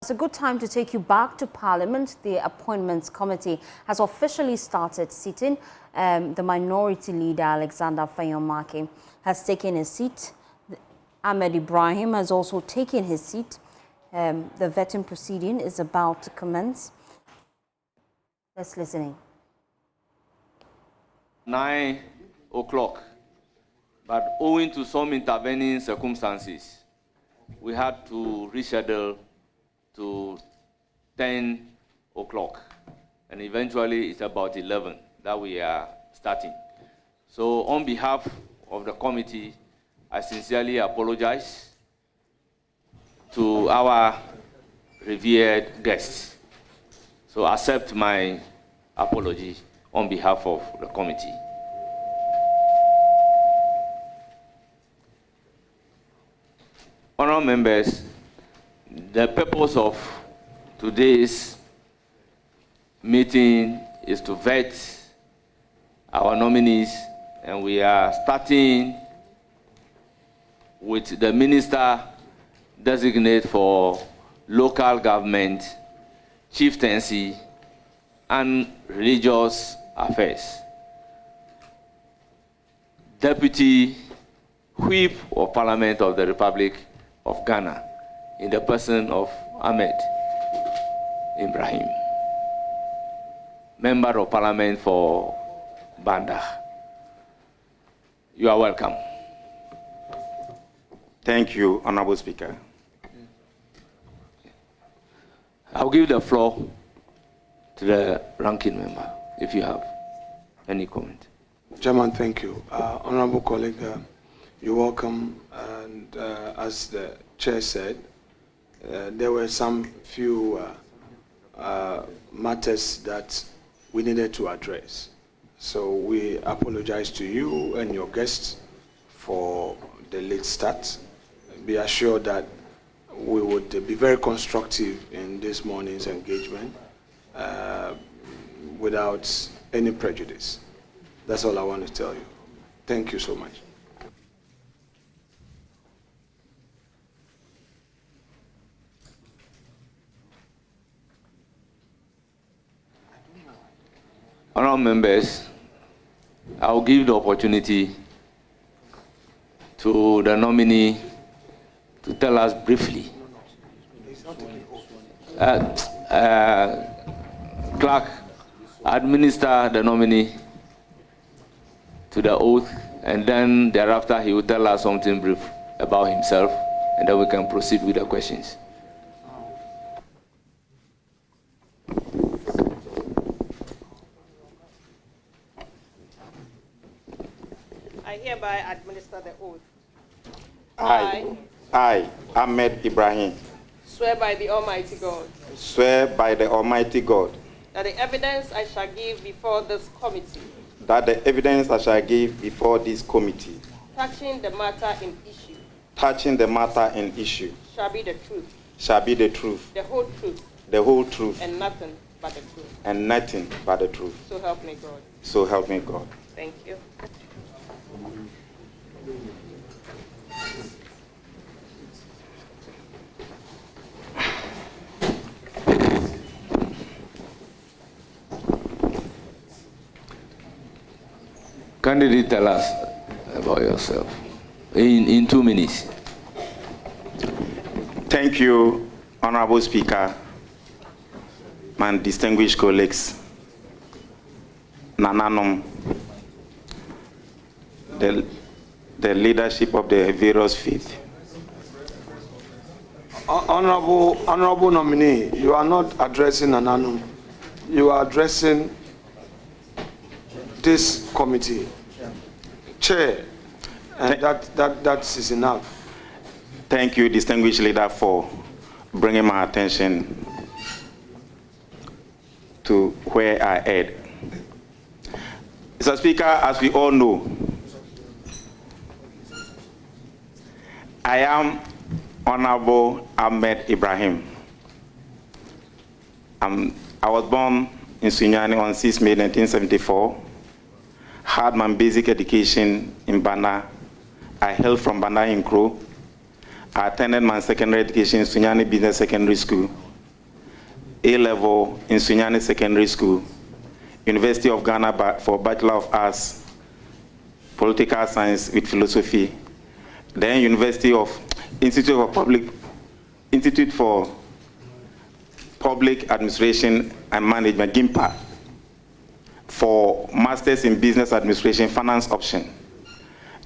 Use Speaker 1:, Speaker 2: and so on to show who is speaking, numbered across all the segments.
Speaker 1: it's a good time to take you back to Parliament. The Appointments Committee has officially started sitting. The Minority Leader, Alexander Fayomake, has taken his seat. Ahmed Ibrahim has also taken his seat. The vetting proceeding is about to commence. Let's listen in.
Speaker 2: 9 o'clock, but owing to some intervening circumstances, we had to reschedule to 10 o'clock, and eventually it's about 11 that we are starting. So on behalf of the committee, I sincerely apologize to our revered guests. So accept my apology on behalf of the committee. Honourable members, the purpose of today's meeting is to vet our nominees, and we are starting with the Minister-designate for Local Government, Chieftaincy, and Religious Affairs. Deputy Whip of Parliament of the Republic of Ghana, in the person of Ahmed Ibrahim, Member of Parliament for Banda. You are welcome.
Speaker 3: Thank you, Honorable Speaker.
Speaker 2: I'll give the floor to the ranking member, if you have any comment.
Speaker 4: Chairman, thank you. Honorable colleague, you're welcome. And as the chair said, there were some few matters that we needed to address. So we apologize to you and your guests for the late start. Be assured that we would be very constructive in this morning's engagement without any prejudice. That's all I want to tell you. Thank you so much.
Speaker 2: Honourable members, I will give the opportunity to the to tell us briefly. Clerk, administer the nominee to the oath, and then thereafter he will tell us something brief about himself, and then we can proceed with the questions.
Speaker 5: I hereby administer the oath.
Speaker 3: I, Ahmed Ibrahim,
Speaker 5: Swear by the Almighty God.
Speaker 3: Swear by the Almighty God.
Speaker 5: That the evidence I shall give before this committee.
Speaker 3: That the evidence I shall give before this committee.
Speaker 5: Touching the matter in issue.
Speaker 3: Touching the matter in issue.
Speaker 5: Shall be the truth.
Speaker 3: Shall be the truth.
Speaker 5: The whole truth.
Speaker 3: The whole truth.
Speaker 5: And nothing but the truth.
Speaker 3: And nothing but the truth.
Speaker 5: So help me God.
Speaker 3: So help me God.
Speaker 5: Thank you.
Speaker 2: Candidate, tell us about yourself in 2 minutes.
Speaker 3: Thank you, Honorable Speaker, my distinguished colleagues, Nananum, the leadership of the various faiths.
Speaker 4: Honorable nominee, you are not addressing Nananum. You are addressing this committee. Chair, and that is enough.
Speaker 3: Thank you, distinguished leader, for bringing my attention to where I head. Mr. Speaker, as we all know, I am Honorable Ahmed Ibrahim. I was born in Sunyani on 6 May 1974. Had my basic education in Banda. I hailed from Banda in Kro. I attended my secondary education in Sunyani Business Secondary School. A-level in Sunyani Secondary School, University of Ghana for Bachelor of Arts, Political Science with Philosophy, then Institute for Public Administration and Management, GIMPA, for Masters in Business Administration, Finance option.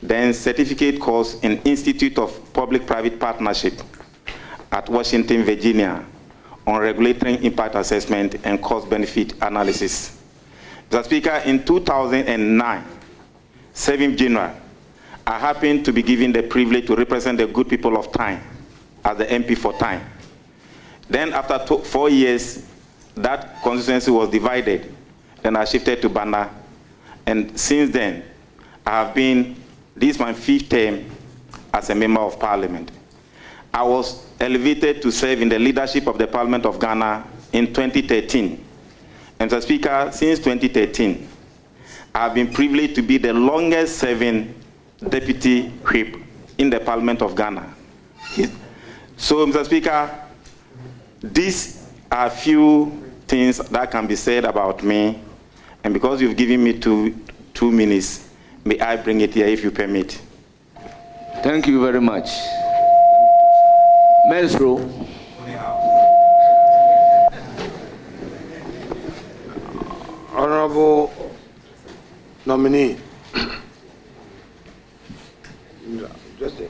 Speaker 3: Then certificate course in Institute of Public-Private Partnership at Washington, Virginia, on regulatory impact assessment and cost-benefit analysis. Mr. Speaker, in 2009, 7th January, I happened to be given the privilege to represent the good people of Tyne as the MP for Tyne. Then after 4 years, that constituency was divided. Then I shifted to Bana. And since then, I have been, this is my 5th term as a member of parliament. I was elevated to serve in the leadership of the Parliament of Ghana in 2013. And Mr. Speaker, since 2013, I have been privileged to be the longest serving deputy whip in the Parliament of Ghana. So, Mr. Speaker, these are few things that can be said about me, and because you've given me two minutes, may I bring it here if you permit.
Speaker 2: Thank you very much. Menstro.
Speaker 4: Honorable nominee. Just a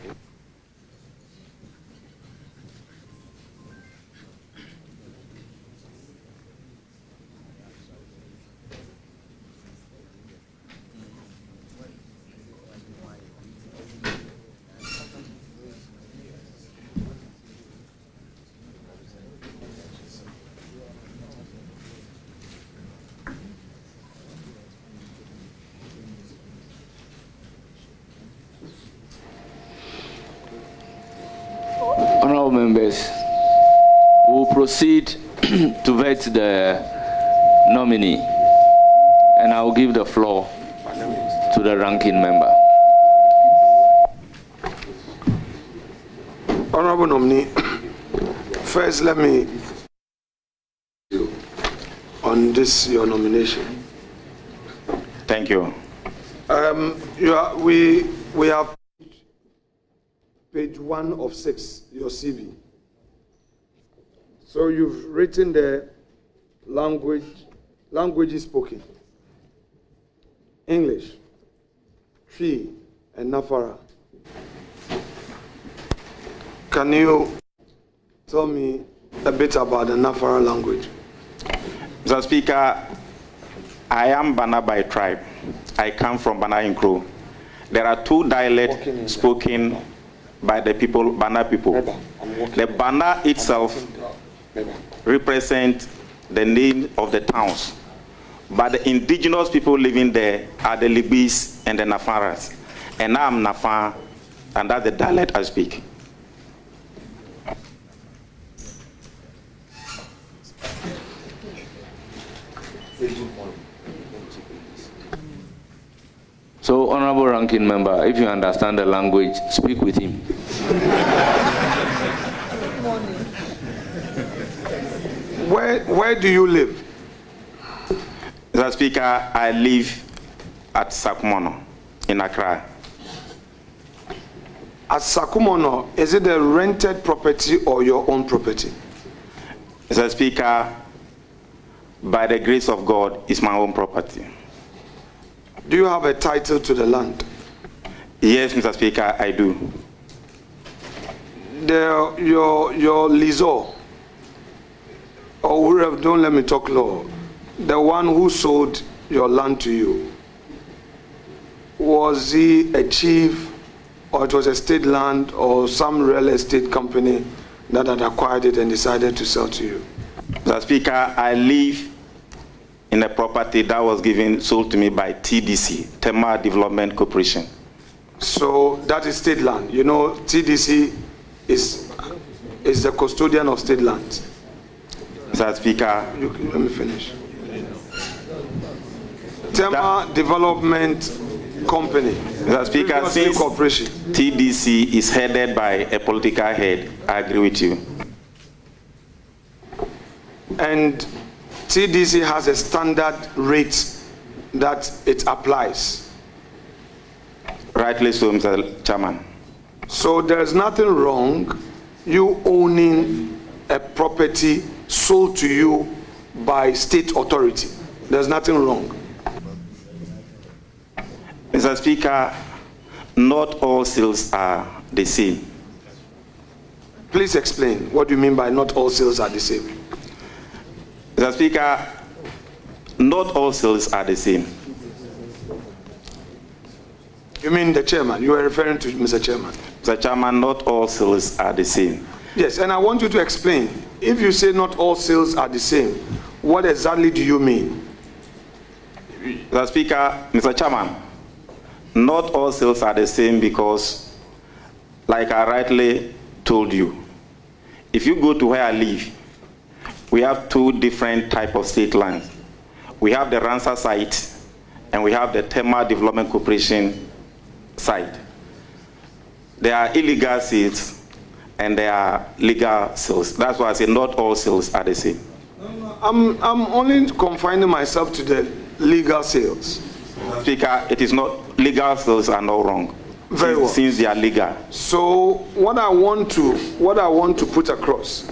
Speaker 2: Honorable members, we will proceed to vet the nominee, and I will give the floor to the ranking member.
Speaker 4: Honorable nominee, first let me on this your nomination.
Speaker 3: Thank you.
Speaker 4: We have page 1 of 6, your CV. So you've written the languages spoken. English, Twi, and Nafara. Can you tell me a bit about the Nafara language?
Speaker 3: Mr. Speaker, I am Bana by tribe. I come from Bana Inkro. There are 2 dialects spoken by the people, Bana people. The Bana itself represents the name of the towns, but the indigenous people living there are the Libis and the Nafaras. And I'm Nafar, and that's the dialect I speak.
Speaker 2: So, Honorable Ranking Member, if you understand the language, speak with him.
Speaker 4: Where do you live?
Speaker 3: Mr. Speaker, I live at Sakumono in Accra.
Speaker 4: At Sakumono, is it a rented property or your own property?
Speaker 3: Mr. Speaker, by the grace of God, it's my own property.
Speaker 4: Do you have a title to the land?
Speaker 3: Yes, Mr. Speaker, I do.
Speaker 4: Your lizo, or whoever, don't let me talk law, the one who sold your land to you, was he a chief, or it was a state land, or some real estate company that had acquired it and decided to sell to you?
Speaker 3: Mr. Speaker, I live in a property that was sold to me by TDC, Tema Development Corporation.
Speaker 4: So that is state land. You know, TDC is the custodian of state land.
Speaker 3: Mr. Speaker,
Speaker 4: Let me finish. Tema Development Company.
Speaker 3: Mr. Speaker, since
Speaker 4: corporation.
Speaker 3: TDC is headed by a political head, I agree with you.
Speaker 4: and TDC has a standard rate that it applies.
Speaker 3: Rightly so, Mr. Chairman.
Speaker 4: So there's nothing wrong you owning a property sold to you by state authority. There's nothing wrong.
Speaker 3: Mr. Speaker, not all sales are the same.
Speaker 4: Please explain. What do you mean by not all sales are the same?
Speaker 3: Mr. Speaker, not all sales are the same.
Speaker 4: You mean the chairman? You are referring to Mr. Chairman.
Speaker 3: Mr. Chairman, not all sales are the same.
Speaker 4: Yes, and I want you to explain. If you say not all sales are the same, what exactly do you mean?
Speaker 3: Mr. Speaker, Mr. Chairman, not all sales are the same because, like I rightly told you, if you go to where I live, we have two different types of state lands. We have the Ramsar site and we have the Tema Development Corporation site. There are illegal sales and there are legal sales. That's why I say not all sales are the same.
Speaker 4: I'm only confining myself to the legal sales.
Speaker 3: Speaker, it is not, legal sales are not wrong.
Speaker 4: Very well.
Speaker 3: Since they are legal.
Speaker 4: So what I want to put across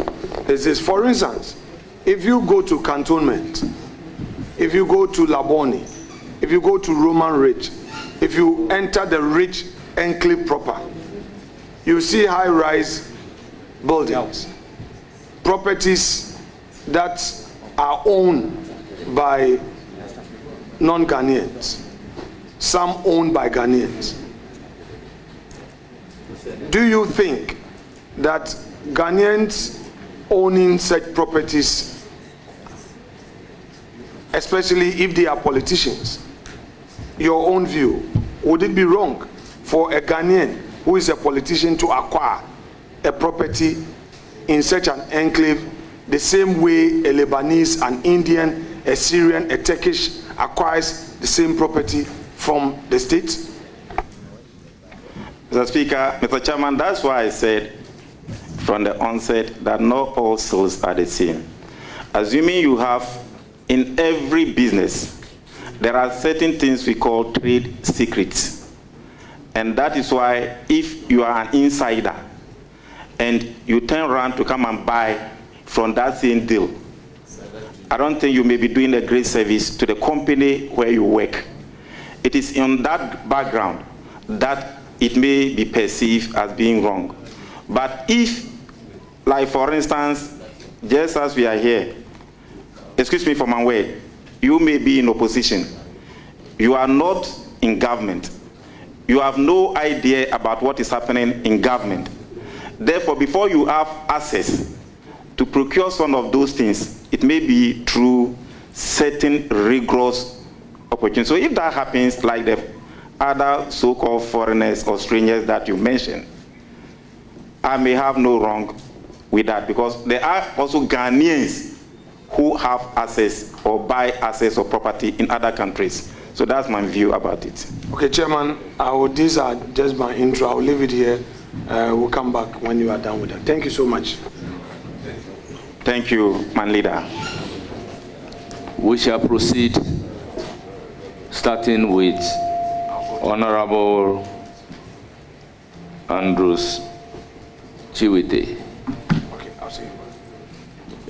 Speaker 4: is this. For instance, if you go to Cantonment, if you go to Labone, if you go to Roman Ridge, if you enter the Ridge Enclave proper, you see high-rise buildings, properties that are owned by non-Ghanaians, some owned by Ghanaians. Do you think that Ghanaians owning such properties, especially if they are politicians, your own view, would it be wrong for a Ghanaian who is a politician to acquire a property in such an enclave the same way a Lebanese, an Indian, a Syrian, a Turkish acquires the same property from the state?
Speaker 3: Mr. Speaker, Mr. Chairman, that's why I said from the onset that not all sales are the same. Assuming you have, in every business, there are certain things we call trade secrets. And that is why if you are an insider and you turn around to come and buy from that same deal, I don't think you may be doing a great service to the company where you work. It is in that background that it may be perceived as being wrong. But if, like for instance, just as we are here, excuse me for my word, you may be in opposition. You are not in government. You have no idea about what is happening in government. Therefore, before you have access to procure some of those things, it may be through certain rigorous opportunities. So if that happens, like the other so-called foreigners or strangers that you mentioned, I may have no wrong with that, because there are also Ghanaians who have access or buy access or property in other countries. So that's my view about it.
Speaker 4: Okay, Chairman, these are just my intro. I'll leave it here. We'll come back when you are done with that. Thank you so much.
Speaker 3: Thank you, my leader.
Speaker 2: We shall proceed, starting with Honorable Andrews Chiwite.
Speaker 4: Okay, I'll see you.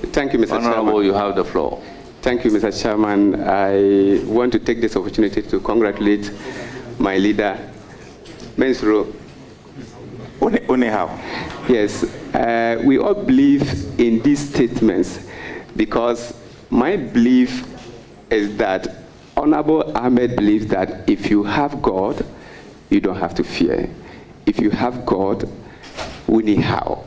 Speaker 6: Thank you, Mr.
Speaker 2: Honorable,
Speaker 6: Chairman.
Speaker 2: you have the floor.
Speaker 6: Thank you, Mr. Chairman. I want to take this opportunity to congratulate my leader, Minister. Yes, we all believe in these statements because my belief is that Honorable Ahmed believes that if you have God, you don't have to fear. If you have God, we need how.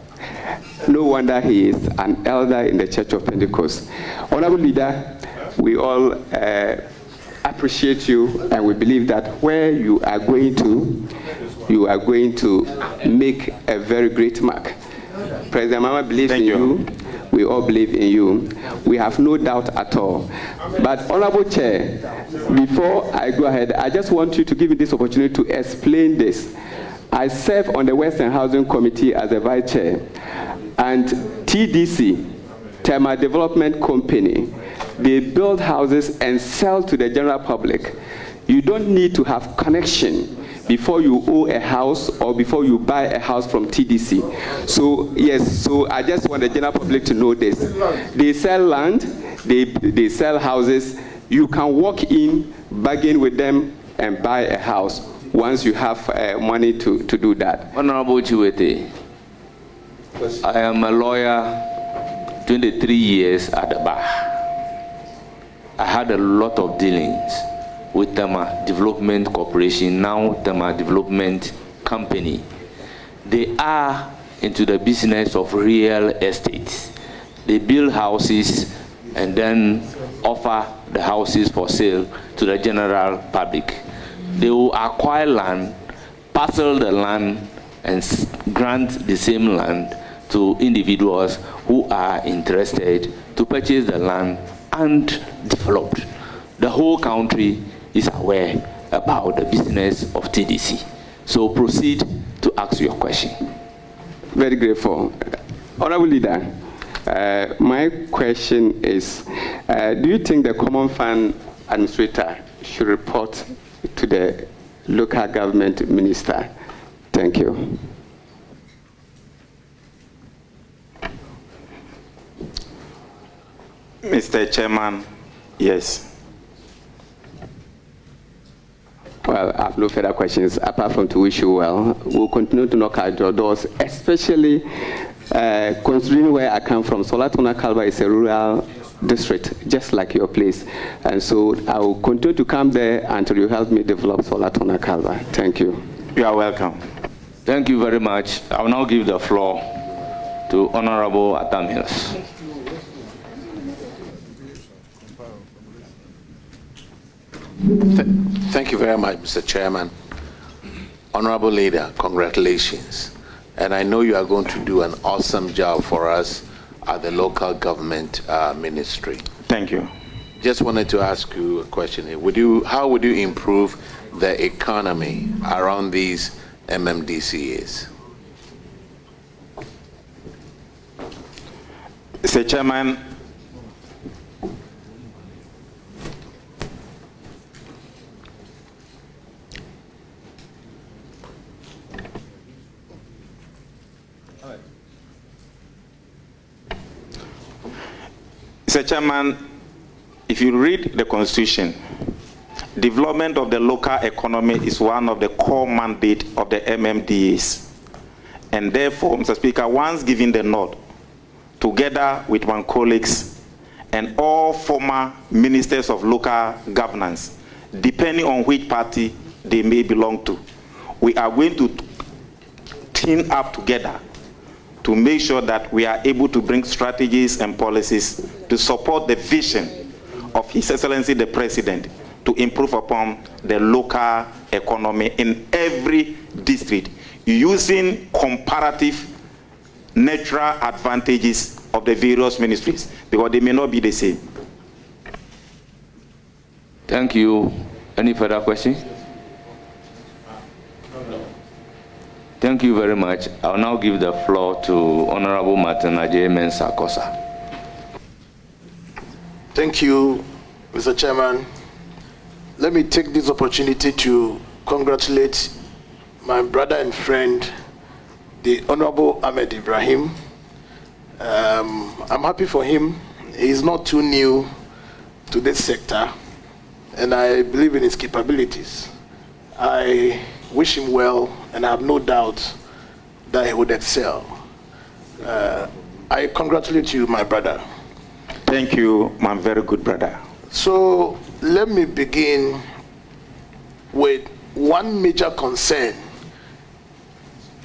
Speaker 6: No wonder he is an elder in the Church of Pentecost. Honorable Leader, we all appreciate you, and we believe that where you are going to make a very great mark. President Mama believes in you. We all believe in you. We have no doubt at all. But Honorable Chair, before I go ahead, I just want you to give me this opportunity to explain this. I serve on the Western Housing Committee as a Vice Chair, and TDC Tema Development Company. They build houses and sell to the general public. You don't need to have connection before you own a house or before you buy a house from TDC. So yes, so I just want the general public to know this. They sell land, they sell houses. You can walk in, bargain with them, and buy a house once you have money to do that.
Speaker 2: Honorable Chiwete, I am a lawyer, 23 years at the bar. I had a lot of dealings with Tema Development Corporation, now Tema Development Company. They are into the business of real estate. They build houses and then offer the houses for sale to the general public. They will acquire land, parcel the land, and grant the same land to individuals who are interested to purchase the land and develop. The whole country is aware about the business of TDC. So proceed to ask your question.
Speaker 6: Very grateful. Honorable Leader, my question is, do you think the Common Fund Administrator should report to the local government minister? Thank you.
Speaker 3: Mr. Chairman, yes.
Speaker 6: Well, I have no further questions, apart from to wish you well. We'll continue to knock at your doors, especially considering where I come from. Solatona Kalba is a rural district, just like your place. And so I will continue to come there until you help me develop Solatona Kalba. Thank you.
Speaker 3: You are welcome.
Speaker 2: Thank you very much. I will now give the floor to Honorable Atam Hills.
Speaker 7: Thank you very much, Mr. Chairman. Honorable Leader, congratulations. And I know you are going to do an awesome job for us at the local government ministry.
Speaker 3: Thank you.
Speaker 7: Just wanted to ask you a question. How would you improve the economy around these MMDCAs?
Speaker 3: Mr. Chairman, Mr. Chairman, if you read the Constitution, development of the local economy is one of the core mandates of the MMDAs. And therefore, Mr. Speaker, once given the nod, together with my colleagues and all former ministers of local governance, depending on which party they may belong to, we are going to team up together to make sure that we are able to bring strategies and policies to support the vision of His Excellency the President to improve upon the local economy in every district using comparative natural advantages of the various ministries, because they may not be the same.
Speaker 2: Thank you. Any further questions? Thank you very much. I'll now give the floor to Honorable Martin Ajay Mensah Kosa.
Speaker 8: Thank you, Mr. Chairman. Let me take this opportunity to congratulate my brother and friend, the Honorable Ahmed Ibrahim. I'm happy for him. He's not too new to this sector, and I believe in his capabilities. I wish him well, and I have no doubt that he would excel. I congratulate you, my brother.
Speaker 3: Thank you, my very good brother.
Speaker 8: So let me begin with one major concern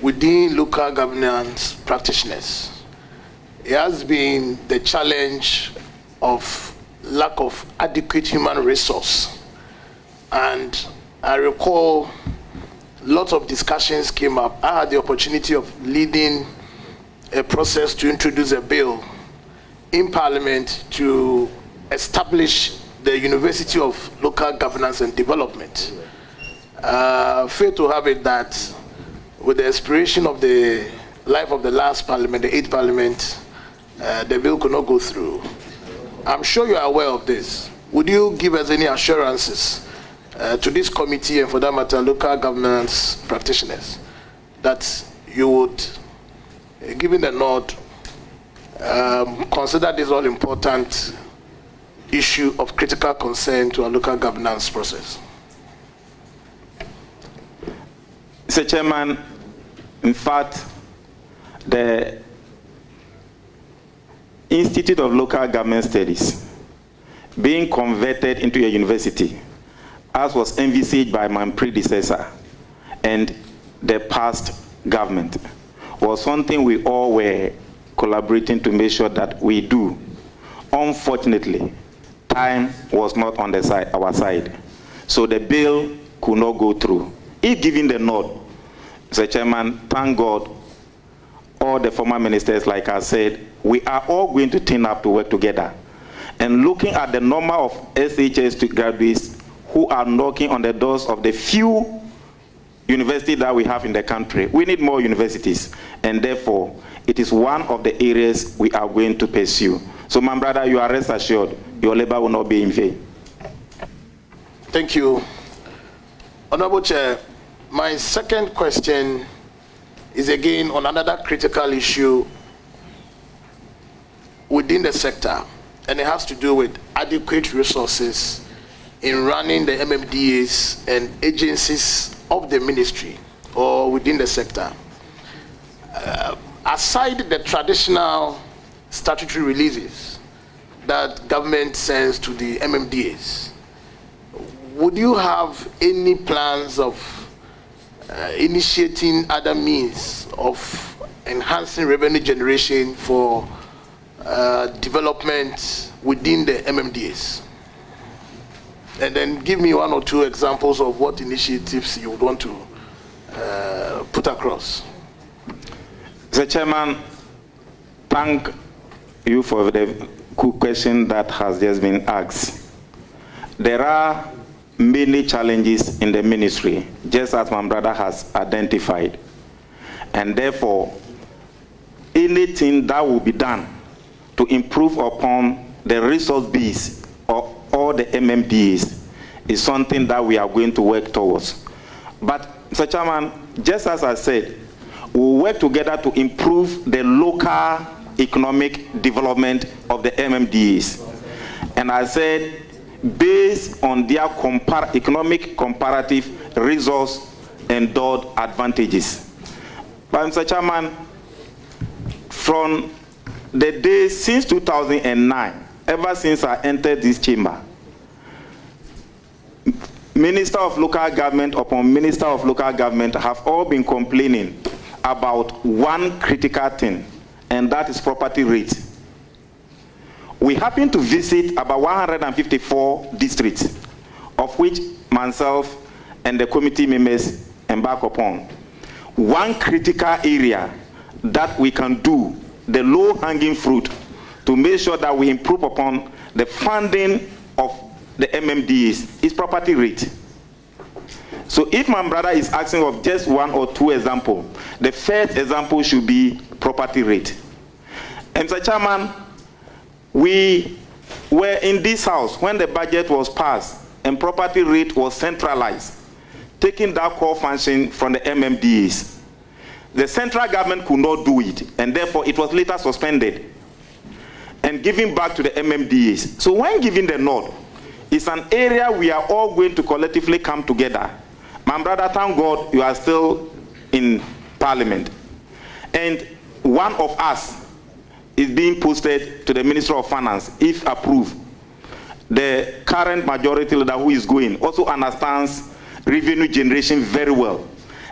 Speaker 8: within local governance practitioners. It has been the challenge of lack of adequate human resource. And I recall lots of discussions came up. I had the opportunity of leading a process to introduce a bill in Parliament to establish the University of Local Governance and Development. Fair to have it that with the expiration of the life of the last Parliament, the 8th Parliament, the bill could not go through. I'm sure you are aware of this. Would you give us any assurances to this committee and, for that matter, local governance practitioners, that you would, given the nod, consider this all-important issue of critical concern to our local governance process?
Speaker 3: Mr. Chairman, in fact, the Institute of Local Government Studies being converted into a university, as was envisaged by my predecessor and the past government, was something we all were collaborating to make sure that we do. Unfortunately, time was not on our side, so the bill could not go through. If given the nod, Mr. Chairman, thank God, all the former ministers, like I said, we are all going to team up to work together. And looking at the number of SHS graduates who are knocking on the doors of the few universities that we have in the country, we need more universities. And therefore, it is one of the areas we are going to pursue. So, my brother, you are rest assured, your labor will not be in vain.
Speaker 8: Thank you. Honorable Chair, my second question is again on another critical issue within the sector, and it has to do with adequate resources in running the MMDAs and agencies of the ministry or within the sector. Aside the traditional statutory releases that government sends to the MMDAs, would you have any plans of initiating other means of enhancing revenue generation for development within the MMDAs? And then give me one or two examples of what initiatives you would want to put across.
Speaker 3: Mr. Chairman, thank you for the good question that has just been asked. There are many challenges in the ministry, just as my brother has identified. And therefore, anything that will be done to improve upon the resource base of all the MMDAs is something that we are going to work towards. But, Mr. Chairman, just as I said, we will work together to improve the local economic development of the MMDAs. And I said, based on their economic comparative resource endowed advantages. But, Mr. Chairman, from the day since 2009, ever since I entered this chamber, Minister of Local Government upon Minister of Local Government have all been complaining about one critical thing, and that is property rate. We happen to visit about 154 districts, of which myself and the committee members embark upon. One critical area that we can do, the low-hanging fruit, to make sure that we improve upon the funding of the MMDAs is property rate. So if my brother is asking of just one or two examples, the first example should be property rate. And Mr. Chairman, we were in this house when the budget was passed and property rate was centralized, taking that core function from the MMDAs. The central government could not do it, and therefore it was later suspended and given back to the MMDAs. So when giving the nod, it's an area we are all going to collectively come together. My brother, thank God you are still in Parliament. And one of us is being posted to the Minister of Finance, if approved. The current majority leader who is going also understands revenue generation very well.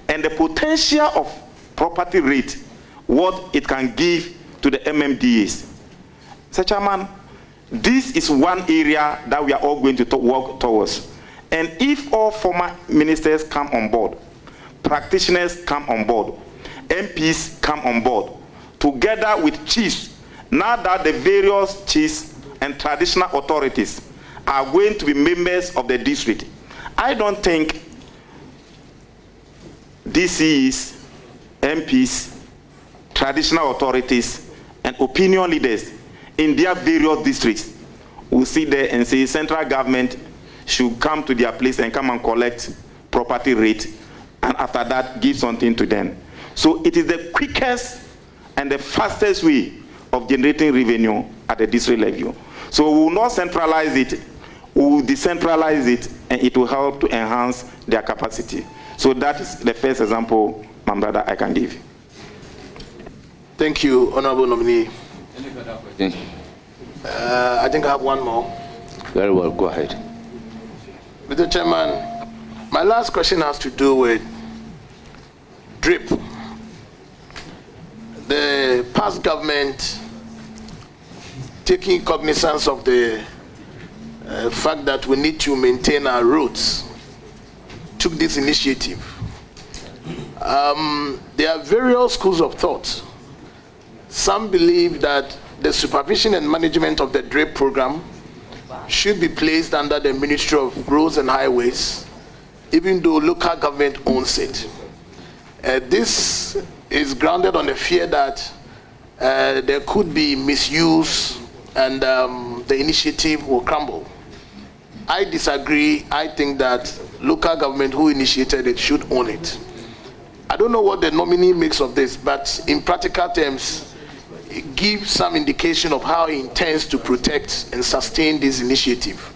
Speaker 3: And the potential of property rate, what it can give to the MMDAs. Mr. Chairman, this is one area that we are all going to work towards. And if all former ministers come on board, practitioners come on board, MPs come on board, together with chiefs, now that the various chiefs and traditional authorities are going to be members of the district, I don't think DCs, MPs, traditional authorities, and opinion leaders in their various districts will sit there and say central government should come to their place and come and collect property rate, and after that give something to them. So it is the quickest and the fastest way of generating revenue at the district level. So we will not centralize it, we will decentralize it, and it will help to enhance their capacity. So that is the first example, my brother, I can give.
Speaker 8: Thank you, Honorable Nominee.
Speaker 2: Any further questions?
Speaker 8: I think I have one more.
Speaker 2: Very well, go ahead.
Speaker 8: Mr. Chairman, my last question has to do with DRIP. The past government, taking cognizance of the fact that we need to maintain our roads, took this initiative. There are various schools of thought. Some believe that the supervision and management of the DRIP program should be placed under the Ministry of Roads and Highways, even though local government owns it. This is grounded on the fear that there could be misuse and the initiative will crumble. I disagree. I think that local government who initiated it should own it. I don't know what the nominee makes of this, but in practical terms, it gives some indication of how he intends to protect and sustain this initiative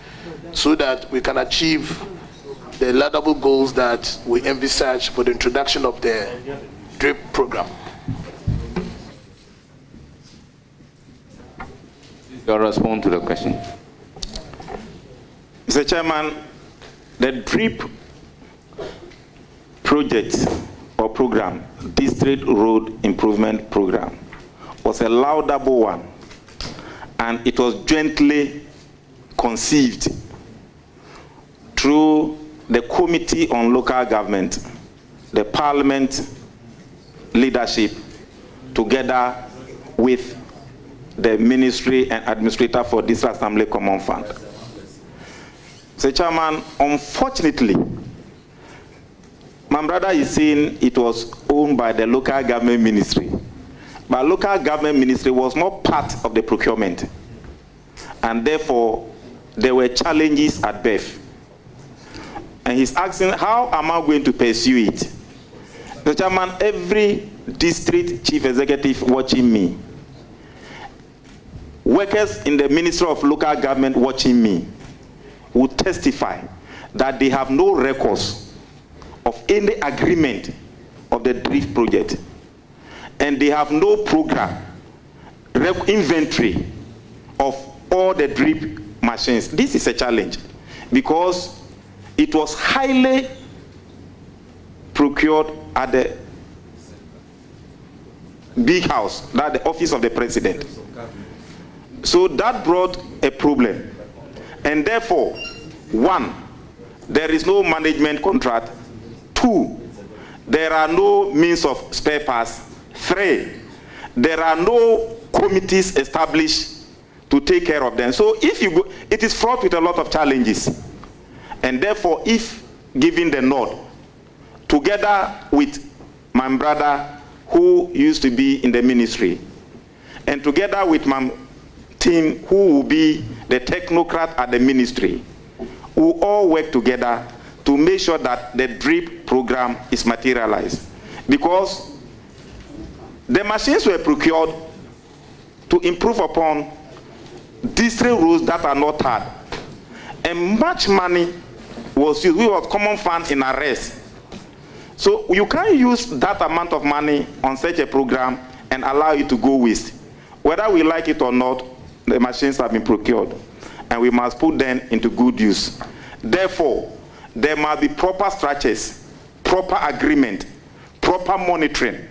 Speaker 8: so that we can achieve the laudable goals that we envisage for the introduction of the DRIP program.
Speaker 2: Your response to the question.
Speaker 3: Mr. Chairman, the DRIP project or program, District Road Improvement Program, was a laudable one, and it was jointly conceived through the Committee on Local Government, the Parliament leadership, together with the Ministry and Administrator for District Assembly Common Fund. Mr. Chairman, unfortunately, my brother is saying it was owned by the local government ministry. But local government ministry was not part of the procurement. And therefore, there were challenges at birth. And he's asking, how am I going to pursue it? Mr. Chairman, every district chief executive watching me, workers in the Ministry of Local Government watching me, will testify that they have no records of any agreement of the DRIP project. And they have no program, inventory of all the DRIP machines. This is a challenge because it was highly procured at the big house, that the office of the president. So that brought a problem. And therefore, one, there is no management contract. Two, there are no means of spare parts. Three, there are no committees established to take care of them. So if you go, it is fraught with a lot of challenges. And therefore, if given the nod, together with my brother who used to be in the ministry, and together with my team who will be the technocrat at the ministry, we will all work together to make sure that the DRIP program is materialized. Because the machines were procured to improve upon district roads that are not hard. And much money was used. We was common fund in arrest. So you can't use that amount of money on such a program and allow it to go waste. Whether we like it or not, the machines have been procured. And we must put them into good use. Therefore, there must be proper structures, proper agreement, proper monitoring,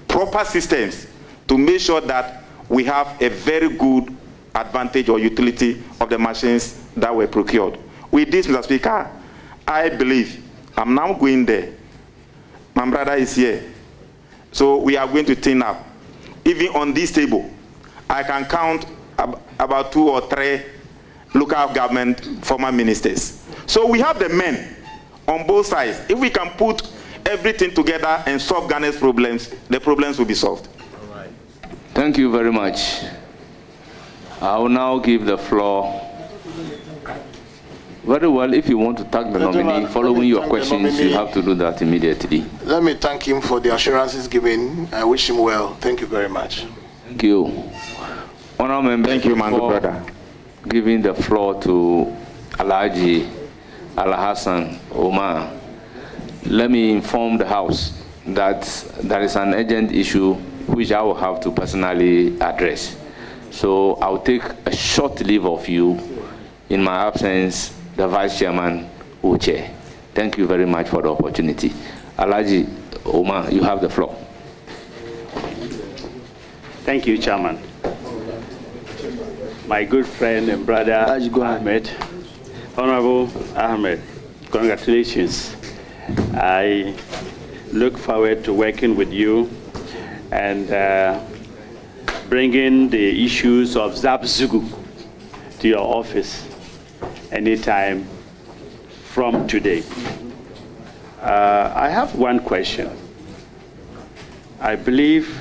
Speaker 3: proper systems to make sure that we have a very good advantage or utility of the machines that were procured. With this, Mr. Speaker, I believe I'm now going there. My brother is here. So we are going to team up. Even on this table, I can count about 2 or 3 local government former ministers. So we have the men on both sides. If we can put everything together and solve Ghana's problems, the problems will be solved.
Speaker 2: All right. Thank you very much. I will now give the floor. Very well, if you want to thank the nominee, following your questions, you have to do that immediately.
Speaker 8: Let me thank him for the assurances given. I wish him well. Thank you very much.
Speaker 2: Thank you. Honourable member,
Speaker 3: thank you, my good brother.
Speaker 2: Giving the floor to Alhaji Alhassan Omar. Let me inform the House that there is an urgent issue which I will have to personally address. So I'll take a short leave of you. In my absence, the Vice Chairman will chair. Thank you very much for the opportunity. Alhaji Omar, you have the floor.
Speaker 9: Thank you, Chairman. My good friend and brother, Ahmed, Honorable Ahmed, congratulations. I look forward to working with you and bringing the issues of Zabzugu to your office anytime from today. I have one question. I believe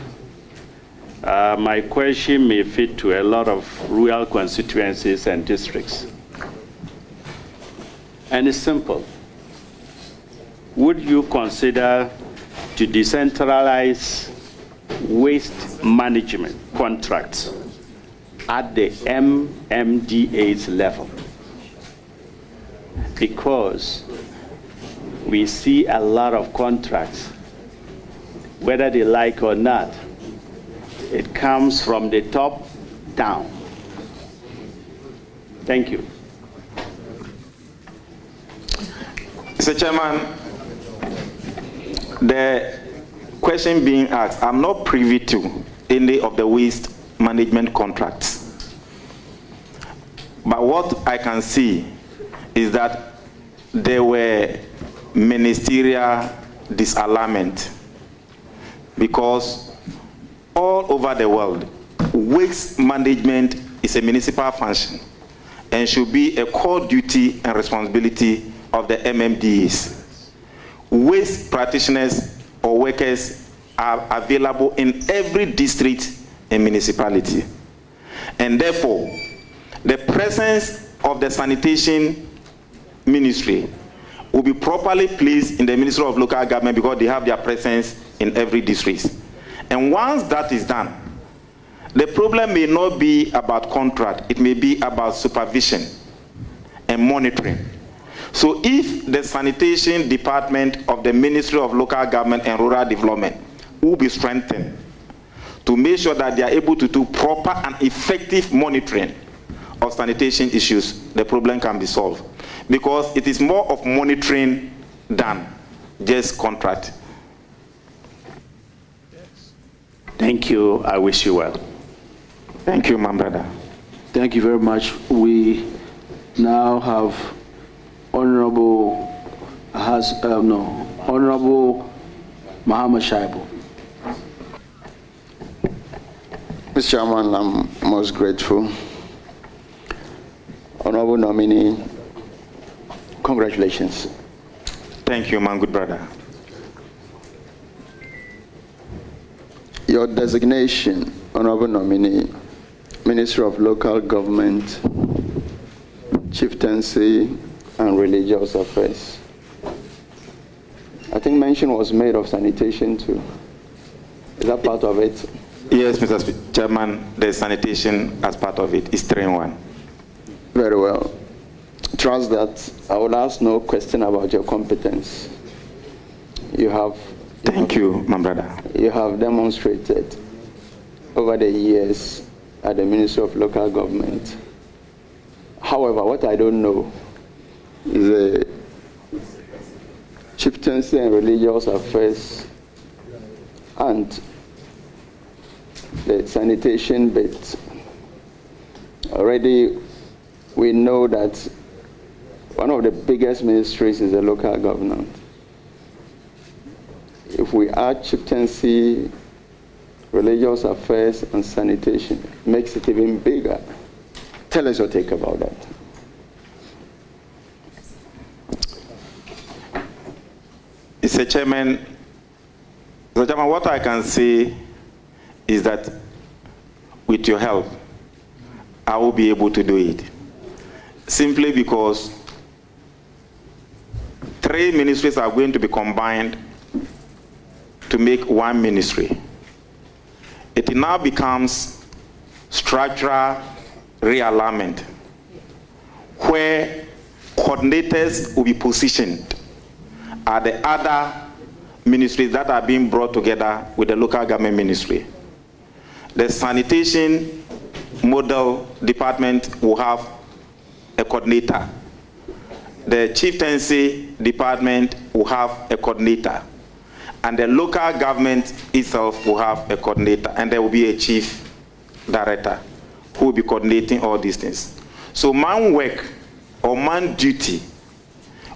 Speaker 9: my question may fit to a lot of rural constituencies and districts. And it's simple. Would you consider to decentralize waste management contracts at the MMDA's level? Because we see a lot of contracts, whether they like or not, it comes from the top down. Thank you.
Speaker 3: Mr. Chairman, the question being asked, I'm not privy to any of the waste management contracts. But what I can see is that there were ministerial disalignment, because all over the world, waste management is a municipal function and should be a core duty and responsibility of the MMDAs. Waste practitioners or workers are available in every district and municipality. And therefore, the presence of the sanitation ministry will be properly placed in the Ministry of Local Government, because they have their presence in every district. And once that is done, the problem may not be about contract, it may be about supervision and monitoring. So if the sanitation department of the Ministry of Local Government and Rural Development will be strengthened to make sure that they are able to do proper and effective monitoring of sanitation issues, the problem can be solved. Because it is more of monitoring than just contract.
Speaker 9: Thank you. I wish you well.
Speaker 3: Thank you, my brother.
Speaker 10: Thank you very much. We now have Honorable Muhammad Shaibu.
Speaker 6: Mr. Chairman, I'm most grateful. Honorable nominee, congratulations.
Speaker 3: Thank you, my good brother.
Speaker 6: Your designation, Honorable nominee, Minister of Local Government, Chieftaincy, and Religious Affairs. I think mention was made of sanitation too. Is that part of it?
Speaker 3: Yes, Mr. Chairman, the sanitation as part of it is 3 in 1.
Speaker 6: Very well. Trust that I will ask no question about your competence.
Speaker 3: Thank you, my brother.
Speaker 6: You have demonstrated over the years at the Ministry of Local Government. However, what I don't know is the Chieftaincy and Religious Affairs and the sanitation bit. Already we know that one of the biggest ministries is the local government. If we add Chieftaincy, Religious Affairs, and sanitation, it makes it even bigger. Tell us your take about that.
Speaker 3: Mr. Chairman, what I can say is that with your help, I will be able to do it. Simply because 3 ministries are going to be combined to make 1 ministry. It now becomes structural realignment, where coordinators will be positioned at the other ministries that are being brought together with the local government ministry. The sanitation model department will have a coordinator. The chieftaincy department will have a coordinator. And the local government itself will have a coordinator. And there will be a chief director who will be coordinating all these things. So man work or man duty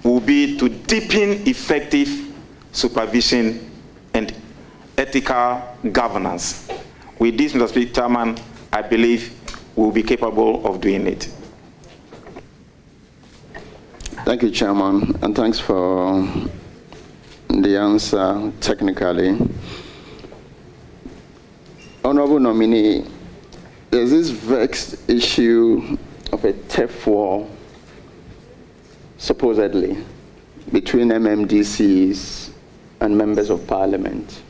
Speaker 3: will be to deepen effective supervision and ethical governance. With this, Mr. Speaker, Chairman, I believe we will be capable of doing it.
Speaker 6: Thank you, Chairman, and thanks for the answer technically. Honorable nominee, there's this vexed issue of a turf war, supposedly, between MMDCs and members of parliament.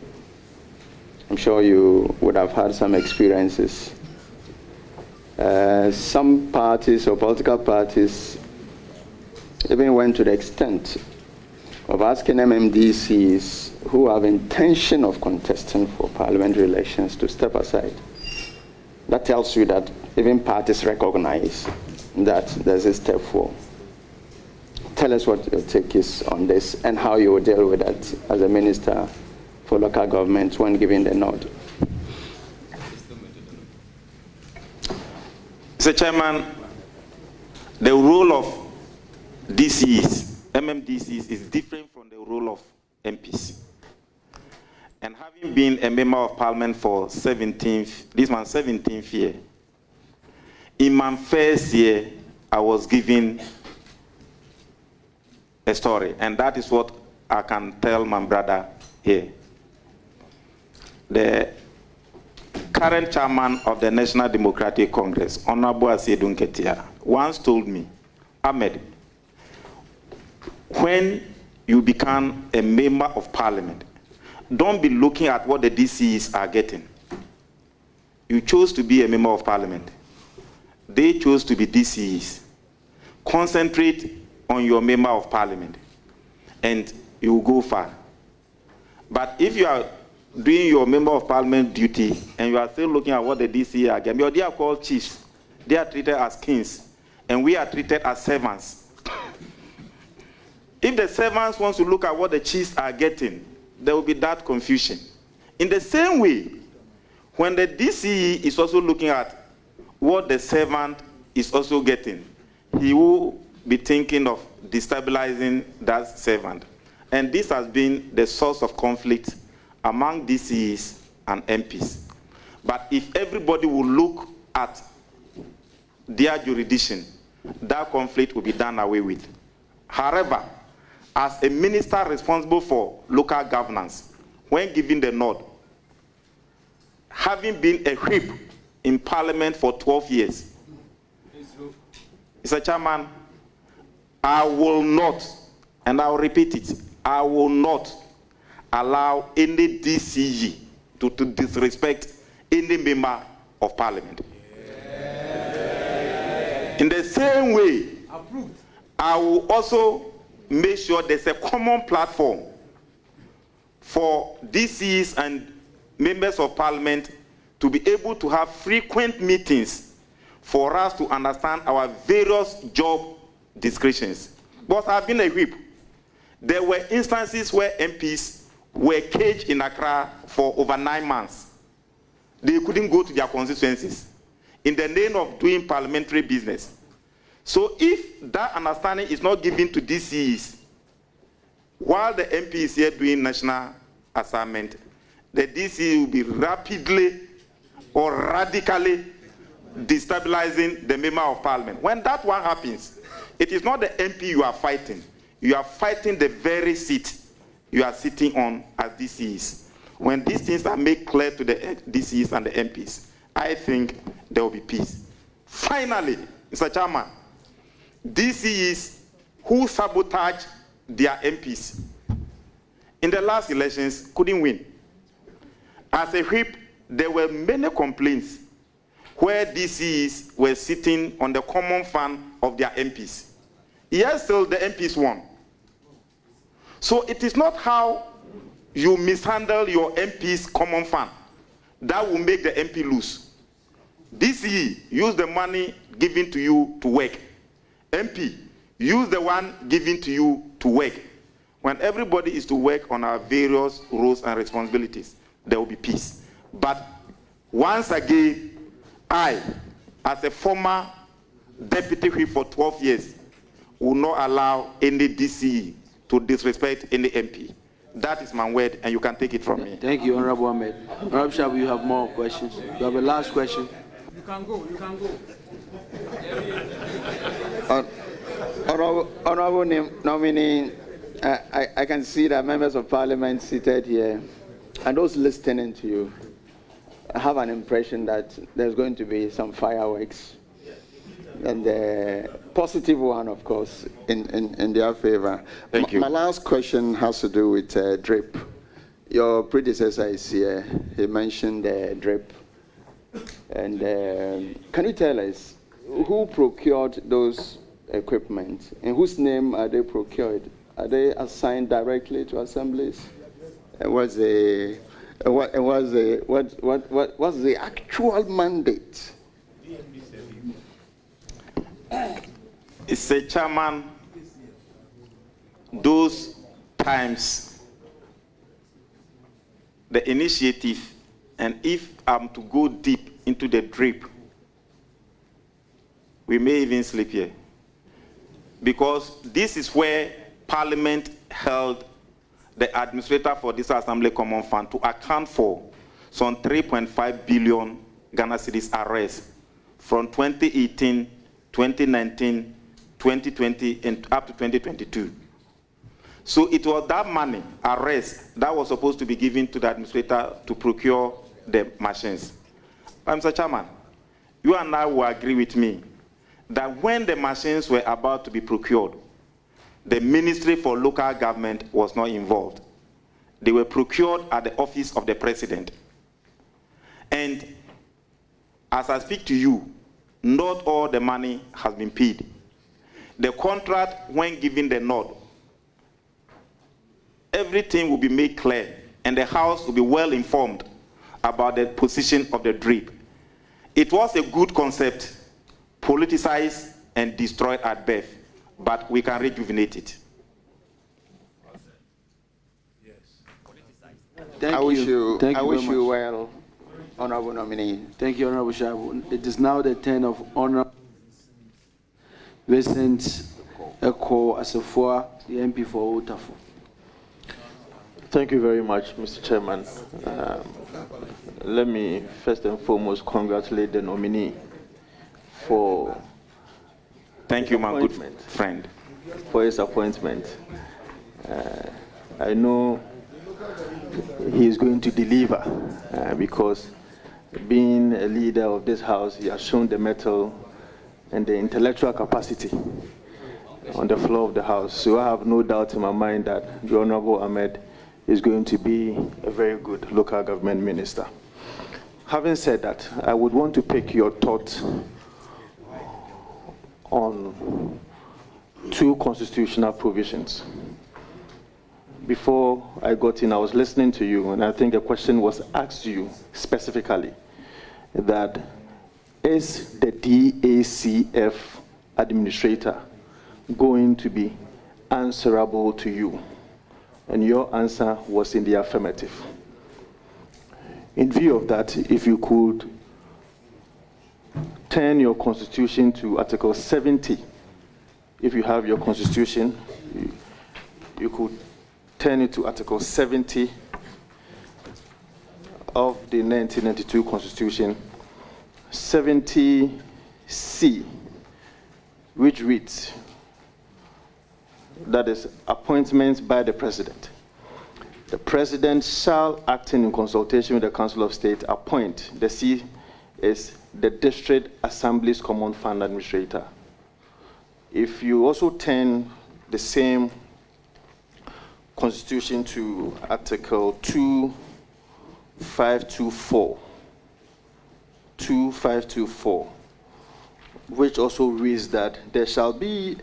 Speaker 6: I'm sure you would have had some experiences. Some parties or political parties even went to the extent of asking MMDCs who have intention of contesting for parliamentary elections to step aside. That tells you that even parties recognize that there's a step forward. Tell us what your take is on this and how you will deal with that as a minister for local government when giving the nod.
Speaker 3: Mr. Chairman, the role of DCs, MMDCs, is different from the role of MPs. And having been a member of parliament for this my 17th year, in my first year, I was given a story, and that is what I can tell my brother here. The current chairman of the National Democratic Congress, Honorable Asiedu Nketia, once told me, Ahmed, when you become a member of parliament, don't be looking at what the DCs are getting. You chose to be a member of parliament. They chose to be DCs. Concentrate on your member of parliament, and you will go far. But if you are doing your member of parliament duty and you are still looking at what the DCs are getting, they are called chiefs. They are treated as kings, and we are treated as servants. If the servants want to look at what the chiefs are getting, there will be that confusion. In the same way, when the DCE is also looking at what the servant is also getting, he will be thinking of destabilizing that servant. And this has been the source of conflict among DCEs and MPs. But if everybody will look at their jurisdiction, that conflict will be done away with. However, as a minister responsible for local governance, when given the nod, having been a whip in parliament for 12 years, Mr. Chairman, I will not, and I will repeat it, I will not allow any DCE to disrespect any member of parliament. Yeah. In the same way, approved. I will also make sure there's a common platform for DCs and members of parliament to be able to have frequent meetings for us to understand our various job descriptions. But I've been a whip. There were instances where MPs were caged in Accra for over 9 months. They couldn't go to their constituencies in the name of doing parliamentary business. So if that understanding is not given to DCs, while the MP is here doing national assignment, the DC will be rapidly or radically destabilizing the member of parliament. When that one happens, it is not the MP you are fighting. You are fighting the very seat you are sitting on as DCs. When these things are made clear to the DCs and the MPs, I think there will be peace. Finally, Mr. Chairman, DCEs who sabotage their MPs in the last elections couldn't win. As a whip, there were many complaints where DCEs were sitting on the common fund of their MPs. Yet still the MPs won. So it is not how you mishandle your MP's common fund that will make the MP lose. DCE, use the money given to you to work. MP, use the one given to you to work. When everybody is to work on our various roles and responsibilities, there will be peace. But once again, I, as a former deputy whip for 12 years, will not allow any DCE to disrespect any MP. That is my word, and you can take it from me.
Speaker 10: Thank you, Honorable Ahmed. Honorable Shabu, you have more questions. You have a last question.
Speaker 11: You can go, you can
Speaker 12: go. Honorable nominee, I can see that members of parliament seated here and those listening to you have an impression that there's going to be some fireworks. And the positive one, of course, in their favor.
Speaker 3: Thank you.
Speaker 12: My last question has to do with DRIP. Your predecessor is here. He mentioned DRIP. And can you tell us who procured those equipment? In whose name are they procured? Are they assigned directly to assemblies? What's the actual mandate?
Speaker 3: It's a chairman, those times, the initiative, and if I'm to go deep into the DRIP, we may even sleep here. Because this is where Parliament held the administrator for this Assembly Common Fund to account for some 3.5 billion Ghana cedis arrests from 2018, 2019, 2020, and up to 2022. So it was that money, arrest, that was supposed to be given to the administrator to procure the machines. Mr. Chairman, you and I will agree with me that when the machines were about to be procured, the Ministry for Local Government was not involved. They were procured at the office of the President. And as I speak to you, not all the money has been paid. The contract, when given the nod, everything will be made clear, and the House will be well informed about the position of the DRIP. It was a good concept, politicized and destroyed at birth, but we can rejuvenate it.
Speaker 12: I wish you well, Honorable nominee.
Speaker 10: Thank you, Honorable Shabu. It is now the turn of Honorable Vincent Eko Asafua, the MP for Otafu.
Speaker 13: Thank you very much, Mr. Chairman. Let me first and foremost congratulate the nominee for
Speaker 3: Thank you, my good friend.
Speaker 13: For his appointment. I know he is going to deliver because being a leader of this House, he has shown the mettle and the intellectual capacity on the floor of the House. So I have no doubt in my mind that the Honorable Ahmed is going to be a very good local government minister. Having said that, I would want to pick your thoughts on two constitutional provisions. Before I got in, I was listening to you, and I think a question was asked you specifically that is the DACF administrator going to be answerable to you? And your answer was in the affirmative. In view of that, if you could turn your constitution to Article 70, if you have your constitution, you could turn it to Article 70 of the 1992 Constitution, 70C, which reads, that is, appointments by the President. The President shall, acting in consultation with the Council of State, appoint. The C is the District Assembly's Common Fund Administrator. If you also turn the same Constitution to Article 2524, which also reads that there shall be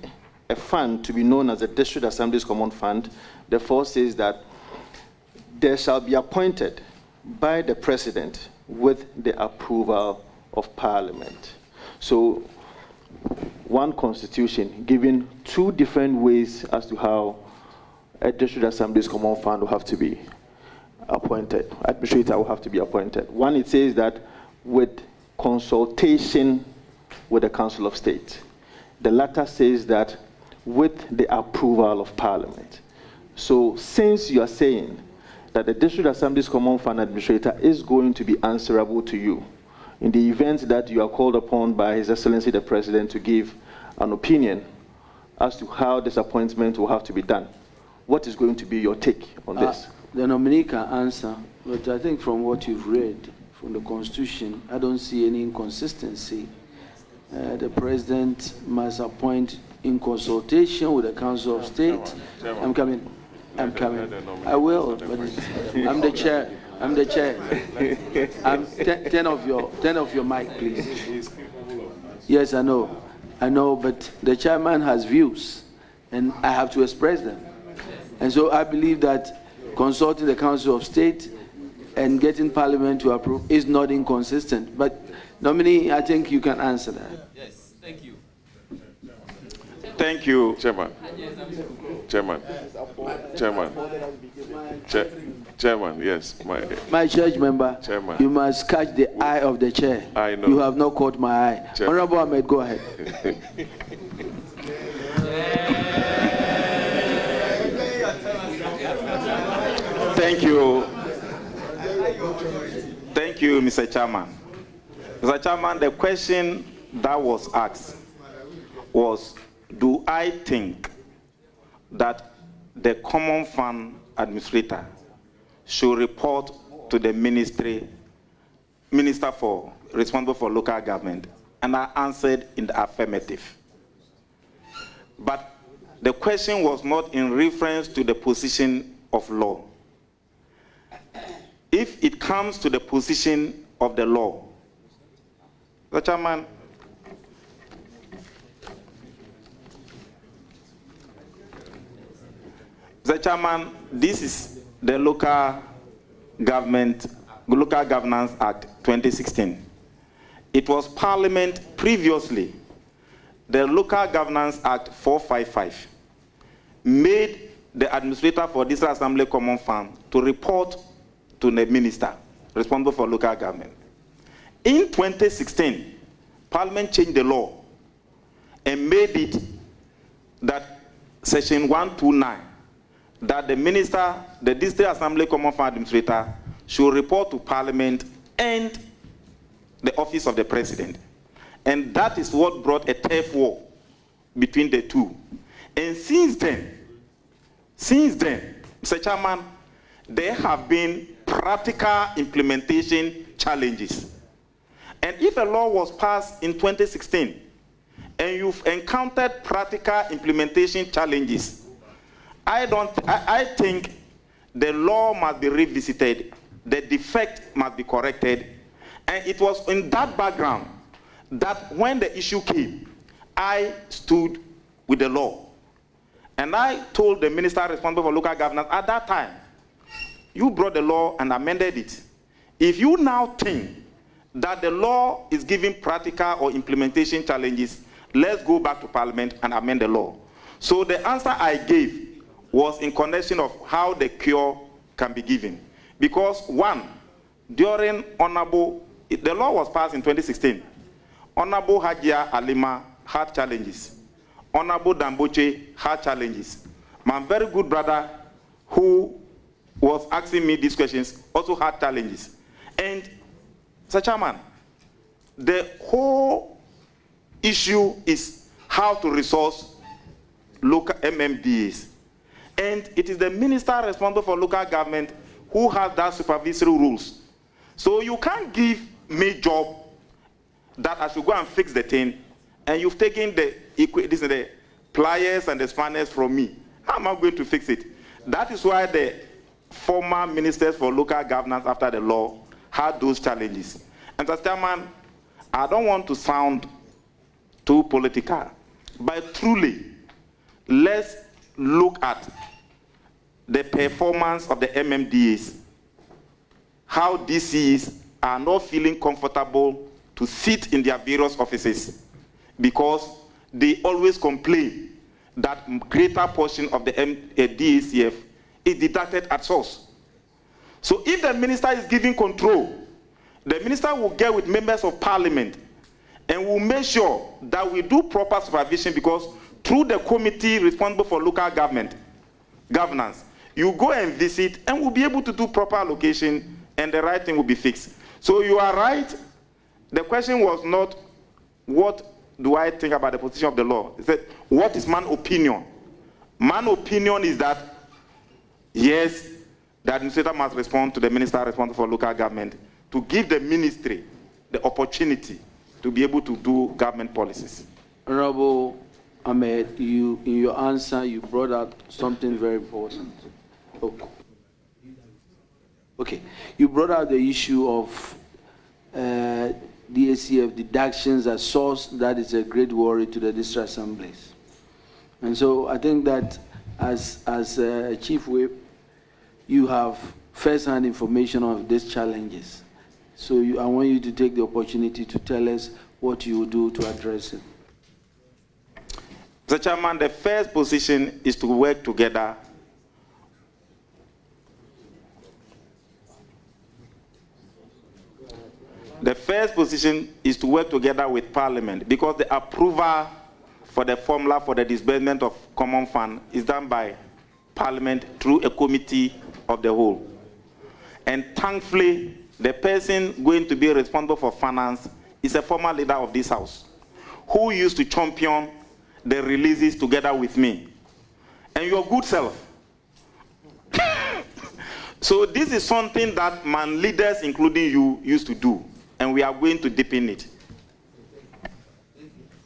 Speaker 13: a fund to be known as the District Assembly's Common Fund, therefore says that there shall be appointed by the President with the approval of Parliament. So one Constitution giving two different ways as to how a District Assembly's Common Fund will have to be appointed, administrator will have to be appointed. One, it says that with consultation with the Council of State. The latter says that with the approval of Parliament. So since you are saying that the District Assembly's Common Fund Administrator is going to be answerable to you in the event that you are called upon by His Excellency the President to give an opinion as to how this appointment will have to be done, what is going to be your take on this?
Speaker 10: The nominee can answer, but I think from what you've read from the Constitution, I don't see any inconsistency. The President must appoint in consultation with the Council of State. I'm coming. I will, but I'm the chair. I'm the chair. 10 of your mic, please. Yes, I know, but the chairman has views, and I have to express them. And so I believe that consulting the Council of State and getting Parliament to approve is not inconsistent. But nominee, I think you can answer that.
Speaker 11: Yes, thank you.
Speaker 3: Thank you,
Speaker 11: Chairman. Chairman, yes.
Speaker 10: My church member,
Speaker 11: Chairman.
Speaker 10: You must catch the eye of the chair.
Speaker 11: I know.
Speaker 10: You have not caught my eye.
Speaker 11: Chairman.
Speaker 10: Honorable Ahmed, go ahead.
Speaker 3: Thank you. Thank you, Mr. Chairman. Mr. Chairman, the question that was asked was, do I think that the Common Fund Administrator should report to the minister responsible for local government? And I answered in the affirmative. But the question was not in reference to the position of law. If it comes to the position of the law, Mr. Chairman, this is the Local Governance Act 2016. It was Parliament previously, the Local Governance Act 455, made the administrator for this Assembly Common Fund to report to the minister responsible for local government. In 2016, Parliament changed the law and made it that Section 129, that the minister, the District Assembly Common Fund Administrator, should report to Parliament and the office of the President. And that is what brought a turf war between the two. And since then, Mr. Chairman, there have been practical implementation challenges. And if a law was passed in 2016 and you've encountered practical implementation challenges, I think the law must be revisited, the defect must be corrected. And it was in that background that when the issue came, I stood with the law. And I told the minister responsible for local governance at that time, you brought the law and amended it. If you now think that the law is giving practical or implementation challenges, let's go back to Parliament and amend the law. So the answer I gave was in connection of how the cure can be given. Because one, during the law was passed in 2016. Honorable Hajia Alima had challenges. Honorable Damboche had challenges. My very good brother who was asking me these questions also had challenges. And, Mr. Chairman, the whole issue is how to resource local MMDAs. And it is the minister responsible for local government who has that supervisory rules. So you can't give me job that I should go and fix the thing, and you've taken the pliers and the spanners from me. How am I going to fix it? That is why the former ministers for local governance after the law had those challenges. And Mr. Chairman, I don't want to sound too political, but truly, let's look at the performance of the MMDAs, how DCs are not feeling comfortable to sit in their various offices because they always complain that greater portion of the DACF is deducted at source. So if the minister is giving control, the minister will get with members of parliament and will make sure that we do proper supervision, because through the committee responsible for local governance, you go and visit and we'll be able to do proper allocation and the right thing will be fixed. So you are right. The question was not what do I think about the position of the law. It said, what is man's opinion? Man's opinion is that, yes, the administrator must respond to the minister responsible for local government to give the ministry the opportunity to be able to do government policies.
Speaker 10: Honorable Ahmed, in your answer, you brought out something very important. Okay. You brought out the issue of DACF deductions as source. That is a great worry to the district assemblies. And so I think that as Chief Whip, you have first-hand information of these challenges. So I want you to take the opportunity to tell us what you will do to address it.
Speaker 3: Mr. Chairman, the first position is to work together with Parliament, because the approval for the formula for the disbursement of common fund is done by Parliament through a committee of the whole. And thankfully, the person going to be responsible for finance is a former leader of this House, who used to champion the releases together with me. And your good self. So this is something that man leaders, including you, used to do, and we are going to deepen it.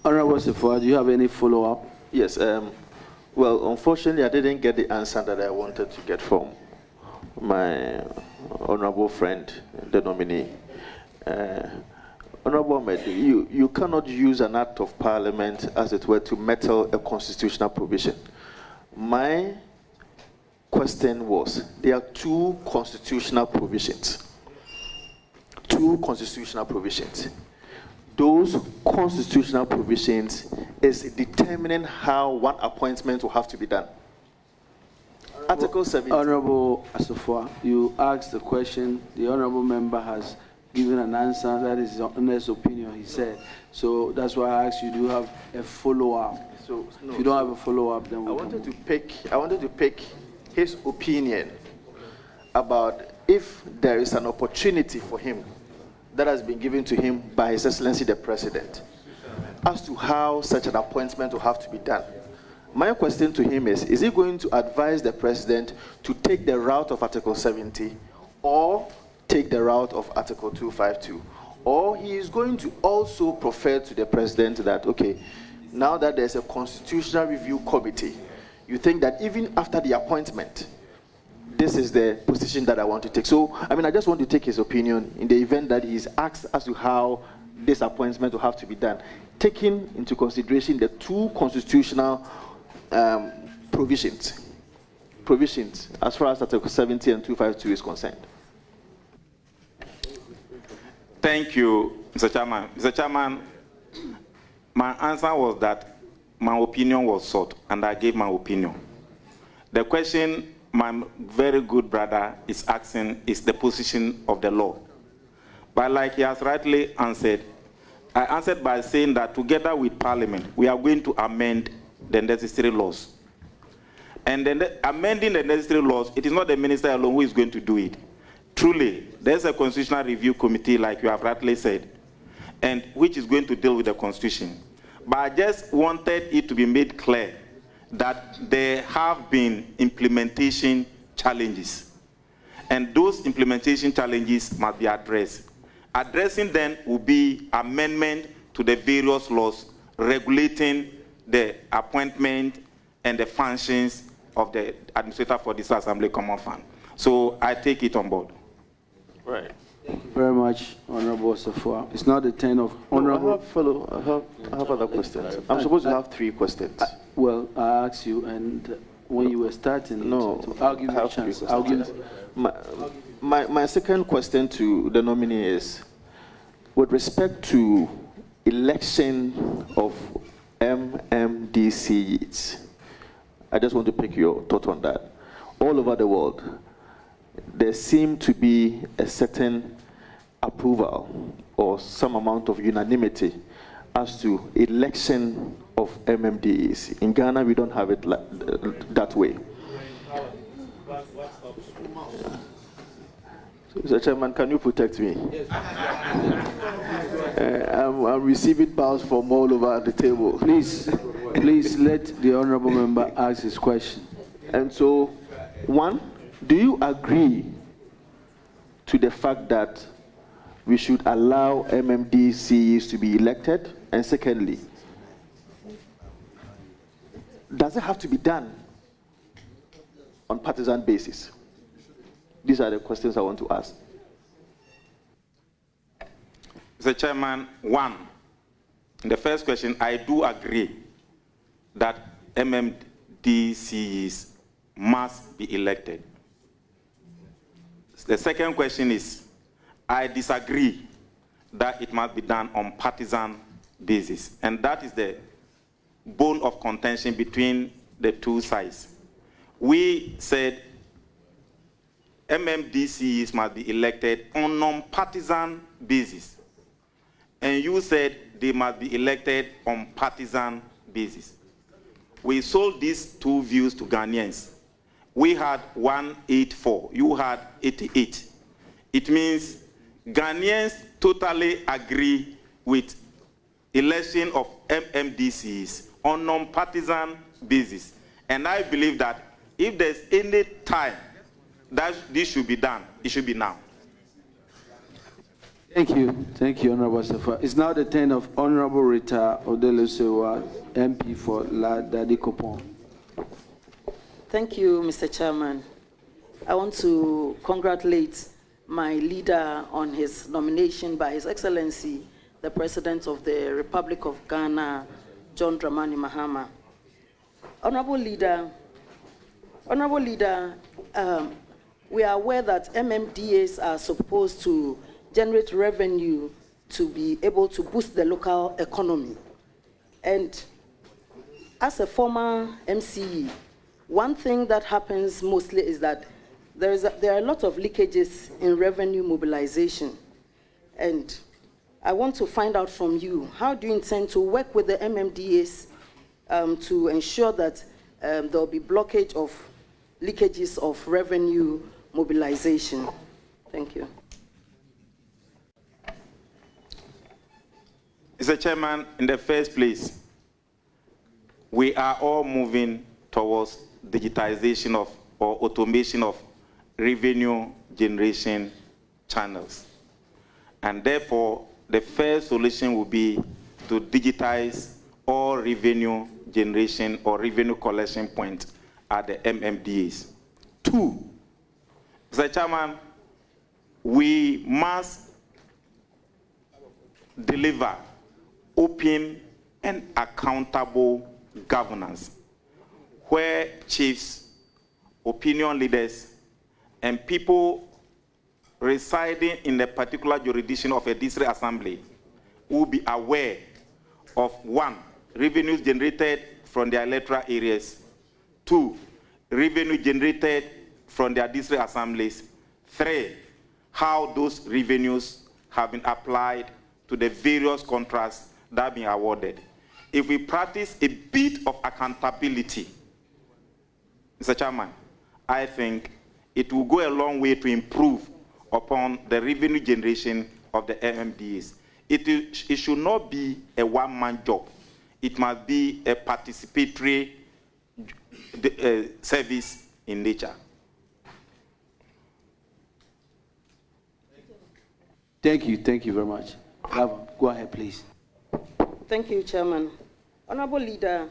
Speaker 10: Honorable Sefua, do you have any follow-up?
Speaker 13: Yes. Well, unfortunately, I didn't get the answer that I wanted to get from my honorable friend, the nominee. Honorable Ahmed, you cannot use an act of parliament, as it were, to meddle a constitutional provision. My question was, there are two constitutional provisions. Two constitutional provisions. Those constitutional provisions is determining how one appointment will have to be done. Article 17.
Speaker 10: Honorable Asofua, you asked the question. The honorable member has given an answer. That is his honest opinion, he said. So that's why I asked you, do you have a follow-up?
Speaker 13: So, no,
Speaker 10: if you don't have a follow-up, then
Speaker 13: I wanted to pick his opinion about if there is an opportunity for him that has been given to him by His Excellency the President as to how such an appointment will have to be done. My question to him is he going to advise the President to take the route of Article 70 or take the route of Article 252? Or he is going to also prefer to the President that, okay, now that there's a constitutional review committee, you think that even after the appointment, this is the position that I want to take. So, I mean, I just want to take his opinion in the event that he is asked as to how this appointment will have to be done, taking into consideration the two constitutional provisions as far as Article 70 and 252 is concerned.
Speaker 3: Thank you, Mr. Chairman. Mr. Chairman, my answer was that my opinion was sought, and I gave my opinion. The question my very good brother is asking is the position of the law. But like he has rightly answered, I answered by saying that together with Parliament, we are going to amend the necessary laws. And then amending the necessary laws, it is not the minister alone who is going to do it. Truly, there's a constitutional review committee, like you have rightly said, and which is going to deal with the Constitution. But I just wanted it to be made clear that there have been implementation challenges, and those implementation challenges must be addressed. Addressing them will be amendment to the various laws regulating the appointment and the functions of the administrator for this Assembly Common Fund. So I take it on board.
Speaker 10: Right. Thank you very much, Honorable Safua. It's not the turn of Honorable.
Speaker 13: I have other questions. I'm supposed to have 3 questions.
Speaker 10: Well, I asked you, and when you were starting, I'll give you a chance. I'll give.
Speaker 13: My second question to the nominee is, with respect to election of MMDCs, I just want to pick your thought on that. All over the world, there seemed to be a certain approval or some amount of unanimity as to election of MMDs. In Ghana, we don't have it that way. So, Mr. Chairman, can you protect me? Yes. I'm receiving bows from all over the table.
Speaker 10: Please let the honorable member ask his question.
Speaker 13: And so, 1, do you agree to the fact that we should allow MMDCs to be elected? And secondly, does it have to be done on partisan basis? These are the questions I want to ask.
Speaker 3: Mr. Chairman, 1, the first question, I do agree that MMDCs must be elected. The second question is, I disagree that it must be done on partisan basis. And that is the bone of contention between the two sides. We said MMDCs must be elected on non-partisan basis. And you said they must be elected on partisan basis. We sold these 2 views to Ghanaians. We had 184, you had 88. It means Ghanaians totally agree with election of MMDCs on non-partisan basis. And I believe that if there's any time that this should be done, it should be now.
Speaker 10: Thank you, Honorable Safa. It's now the turn of Honorable Rita Odelesewa, MP for La Dadikopon.
Speaker 14: Thank you, Mr. Chairman. I want to congratulate my leader on his nomination by His Excellency, the President of the Republic of Ghana, John Dramani Mahama. Honorable Leader, we are aware that MMDAs are supposed to generate revenue to be able to boost the local economy. And as a former MCE, one thing that happens mostly is that there are a lot of leakages in revenue mobilization. And I want to find out from you, how do you intend to work with the MMDAs to ensure that there will be blockage of leakages of revenue mobilization? Thank you.
Speaker 3: Mr. Chairman, in the first place, we are all moving towards digitization of or automation of revenue generation channels. And therefore, the first solution will be to digitize all revenue generation or revenue collection points at the MMDAs. 2, Mr. Chairman, we must deliver open and accountable governance, where chiefs, opinion leaders, and people residing in the particular jurisdiction of a district assembly will be aware of 1, revenues generated from their electoral areas, 2, revenue generated from their district assemblies, 3, how those revenues have been applied to the various contracts that have been awarded. If we practice a bit of accountability, Mr. Chairman, I think it will go a long way to improve upon the revenue generation of the MMDAs. It should not be a one-man job. It must be a participatory service in nature.
Speaker 10: Thank you very much. Go ahead, please.
Speaker 14: Thank you, Chairman. Honorable Leader,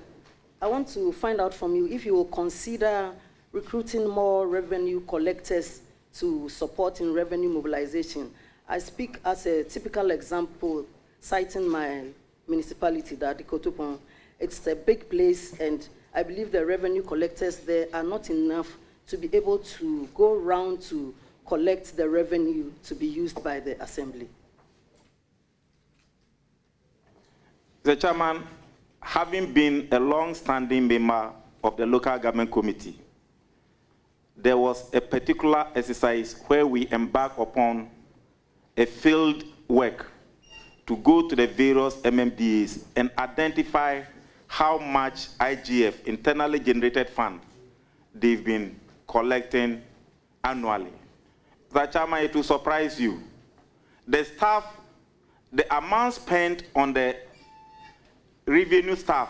Speaker 14: I want to find out from you if you will consider recruiting more revenue collectors to support in revenue mobilization. I speak as a typical example, citing my municipality, that Ikotopon. It's a big place, and I believe the revenue collectors there are not enough to be able to go around to collect the revenue to be used by the assembly.
Speaker 3: The Chairman, having been a long-standing member of the local government committee, there was a particular exercise where we embarked upon a field work to go to the various MMDAs and identify how much IGF, internally generated fund, they've been collecting annually. The Chairman, it will surprise you. The staff, the amount spent on the revenue staff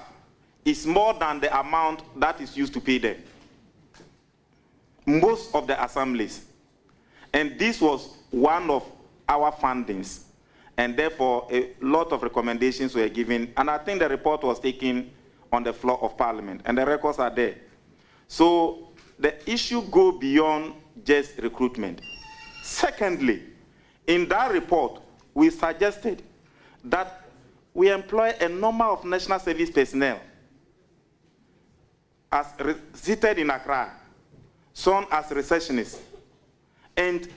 Speaker 3: is more than the amount that is used to pay them. Most of the assemblies. And this was one of our fundings. And therefore, a lot of recommendations were given. And I think the report was taken on the floor of Parliament. And the records are there. So the issue goes beyond just recruitment. Secondly, in that report, we suggested that we employ a number of national service personnel as seated in Accra, some as receptionists, and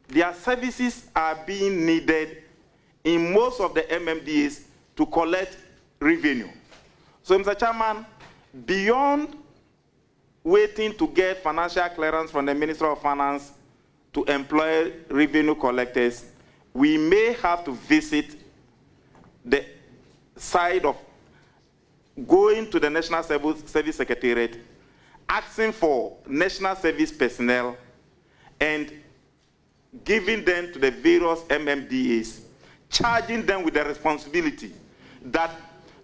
Speaker 3: their services are being needed in most of the MMDAs to collect revenue. So, Mr. Chairman, beyond waiting to get financial clearance from the Minister of Finance to employ revenue collectors, we may have to visit the side of going to the National Service Secretariat, asking for national service personnel and giving them to the various MMDAs, charging them with the responsibility that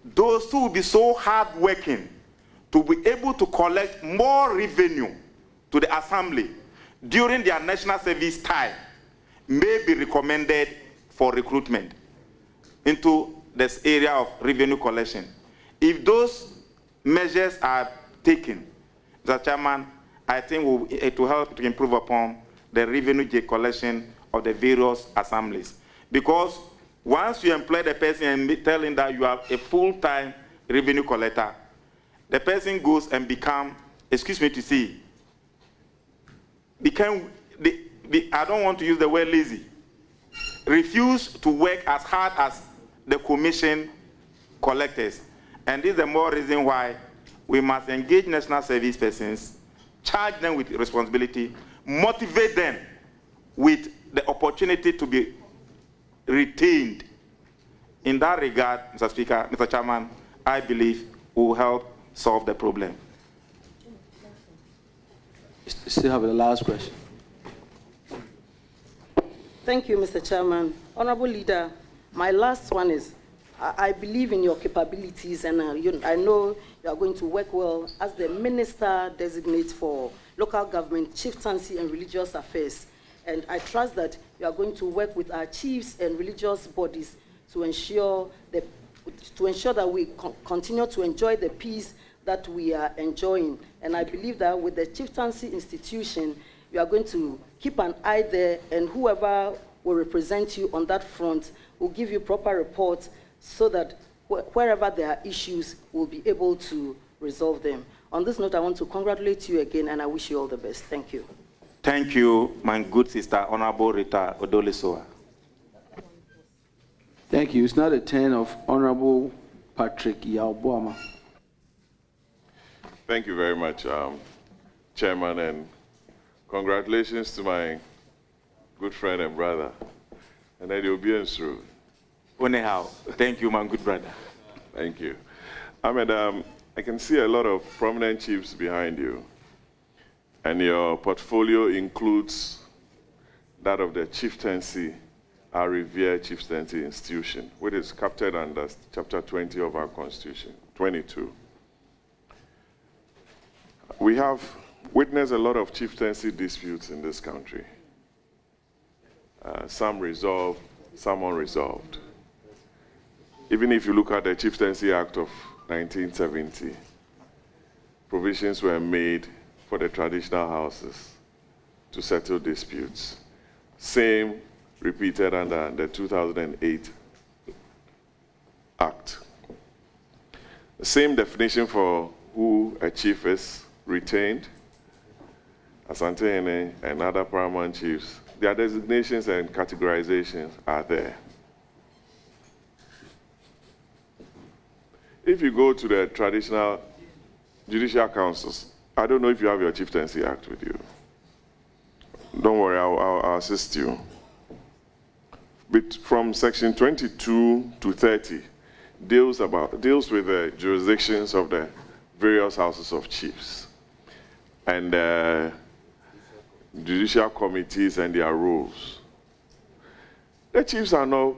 Speaker 3: those who will be so hardworking to be able to collect more revenue to the assembly during their national service time may be recommended for recruitment into this area of revenue collection. If those measures are taken, Mr. Chairman, I think it will help to improve upon the revenue collection of the various assemblies. Because once you employ the person and tell him that you are a full-time revenue collector, the person goes and become, excuse me to say, I don't want to use the word lazy, refuse to work as hard as the commission collectors. And this is the more reason why we must engage national service persons, charge them with responsibility, motivate them with the opportunity to be retained. In that regard, Mr. Speaker, Mr. Chairman, I believe will help solve the problem.
Speaker 10: Still have the last question.
Speaker 14: Thank you, Mr. Chairman. Honorable Leader, my last one is, I believe in your capabilities, and I know you are going to work well as the Minister-designate for Local Government, Chieftaincy, and Religious Affairs. And I trust that you are going to work with our chiefs and religious bodies to ensure that we continue to enjoy the peace that we are enjoying. And I believe that with the Chieftaincy institution, you are going to keep an eye there, and whoever will represent you on that front will give you proper reports so that wherever there are issues, we'll be able to resolve them. On this note, I want to congratulate you again, and I wish you all the best. Thank you.
Speaker 3: Thank you, my good sister, Honorable Rita Odolesoa.
Speaker 10: Thank you. It's now the turn of Honorable Patrick Yaoboama.
Speaker 11: Thank you very much, Chairman, and congratulations to my good friend and brother, and that you'll be through.
Speaker 3: Anyhow, thank you, my good brother.
Speaker 11: Thank you. Ahmed, I can see a lot of prominent chiefs behind you, and your portfolio includes that of the Chieftaincy, our revered Chieftaincy institution, which is captured under Chapter 20 of our Constitution, 22. We have witnessed a lot of chieftaincy disputes in this country. Some resolved some unresolved. Even if you look at the Chieftaincy Act of 1970, provisions were made for the traditional houses to settle disputes. Same repeated under the 2008 Act. The same definition for who a chief is retained, Asante and other paramount chiefs. Their designations and categorizations are there. If you go to the traditional judicial councils, I don't know if you have your Chieftaincy Act with you. Don't worry, I'll assist you. But from section 22 to 30, deals with the jurisdictions of the various houses of chiefs and judicial committees and their roles. The chiefs are not,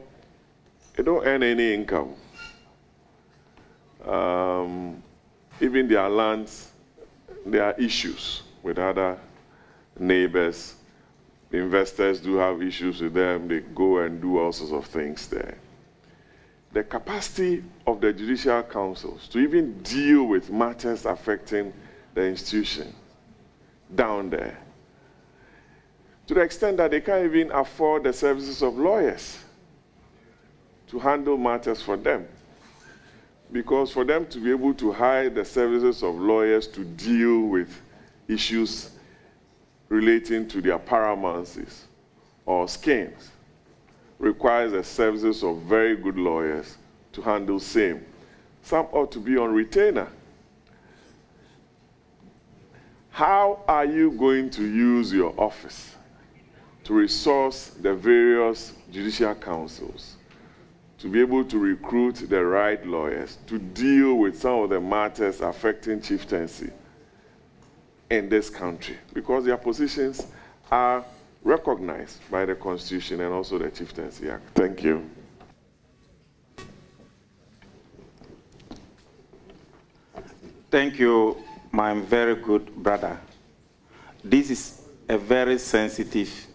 Speaker 11: they don't earn any income. Even their lands, there are issues with other neighbors. Investors do have issues with them. They go and do all sorts of things there. The capacity of the judicial councils to even deal with matters affecting the institution down there, to the extent that they can't even afford the services of lawyers to handle matters for them. Because for them to be able to hire the services of lawyers to deal with issues relating to their paramountcies or schemes requires the services of very good lawyers to handle same. Some ought to be on retainer. How are you going to use your office to resource the various judicial councils to be able to recruit the right lawyers to deal with some of the matters affecting chieftaincy in this country? Because their positions are recognized by the Constitution and also the Chieftaincy Act. Thank you.
Speaker 3: Thank you, my very good brother. This is a very sensitive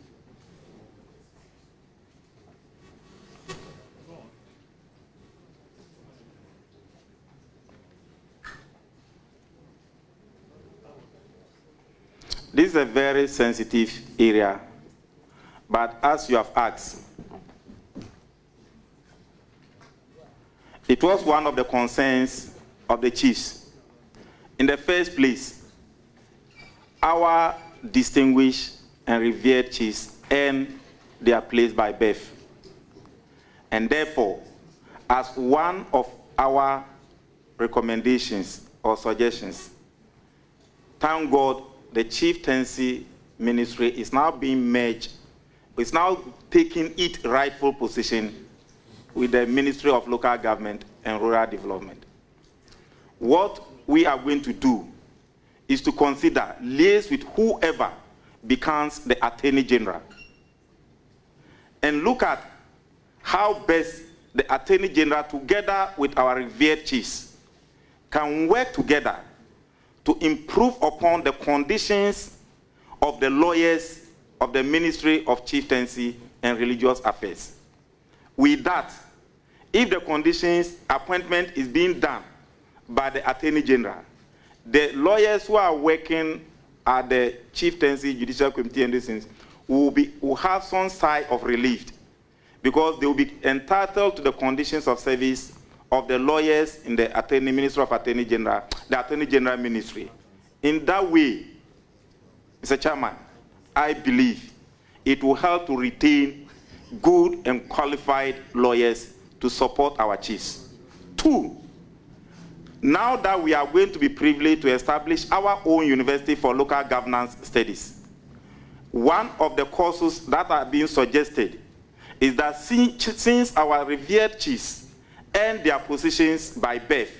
Speaker 3: This is a very sensitive area, but as you have asked, it was one of the concerns of the chiefs. In the first place, our distinguished and revered chiefs earn their place by birth. And therefore, as one of our recommendations or suggestions, thank God the Chieftaincy Ministry is now being merged, it's now taking its rightful position with the Ministry of Local Government and Rural Development. What we are going to do is to consider, liaise with whoever becomes the Attorney General, and look at how best the Attorney General, together with our revered chiefs, can work together to improve upon the conditions of the lawyers of the Ministry of Chieftaincy and Religious Affairs. With that, if the conditions appointment is being done by the Attorney General, the lawyers who are working at the Chieftaincy Judicial Committee and these things will have some side of relief, because they will be entitled to the conditions of service of the lawyers in the Ministry of Attorney General, the Attorney General Ministry. In that way, Mr. Chairman, I believe it will help to retain good and qualified lawyers to support our chiefs. Two, now that we are going to be privileged to establish our own university for local governance studies, one of the courses that are being suggested is that since our revered chiefs earn their positions by birth,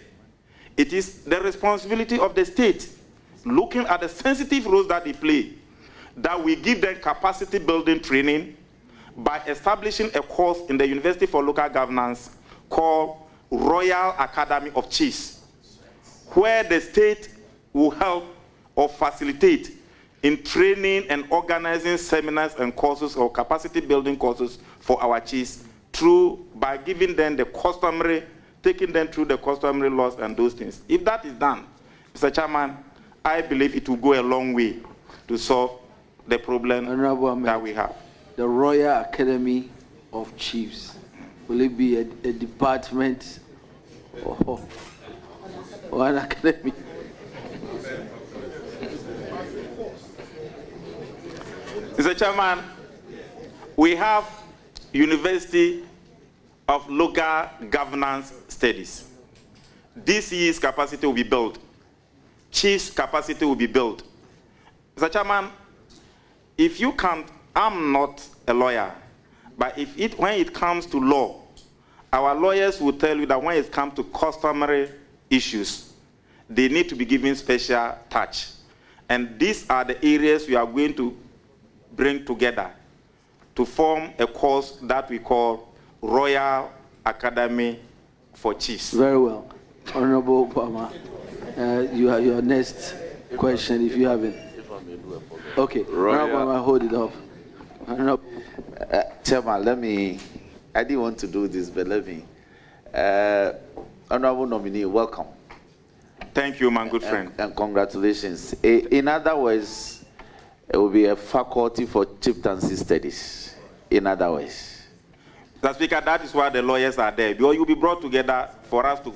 Speaker 3: it is the responsibility of the state, looking at the sensitive roles that they play, that we give them capacity building training by establishing a course in the University for Local Governance called Royal Academy of Chiefs, where the state will help or facilitate in training and organizing seminars and courses or capacity building courses for our chiefs through by giving them the customary, taking them through the customary laws and those things. If that is done, Mr. Chairman, I believe it will go a long way to solve the problem that we have.
Speaker 10: The Royal Academy of Chiefs, will it be a department or an academy?
Speaker 3: Mr. Chairman, we have University of Local Governance Studies. DCE's capacity will be built. Chief's capacity will be built. Mr. Chairman, if you can't, I'm not a lawyer, but when it comes to law, our lawyers will tell you that when it comes to customary issues, they need to be given special touch. And these are the areas we are going to bring together to form a course that we call Royal Academy for Chiefs.
Speaker 10: Very well. Honorable Obama, you have your next question if you haven't. Okay, Honorable Obama, hold it up.
Speaker 7: Chairman, I didn't want to do this, but let me. Honorable nominee, welcome.
Speaker 3: Thank you, my good friend.
Speaker 7: And congratulations. In other words, it will be a faculty for chieftaincy studies. In other words.
Speaker 3: Mr. Speaker, that is why the lawyers are there. Because you'll be brought together for us to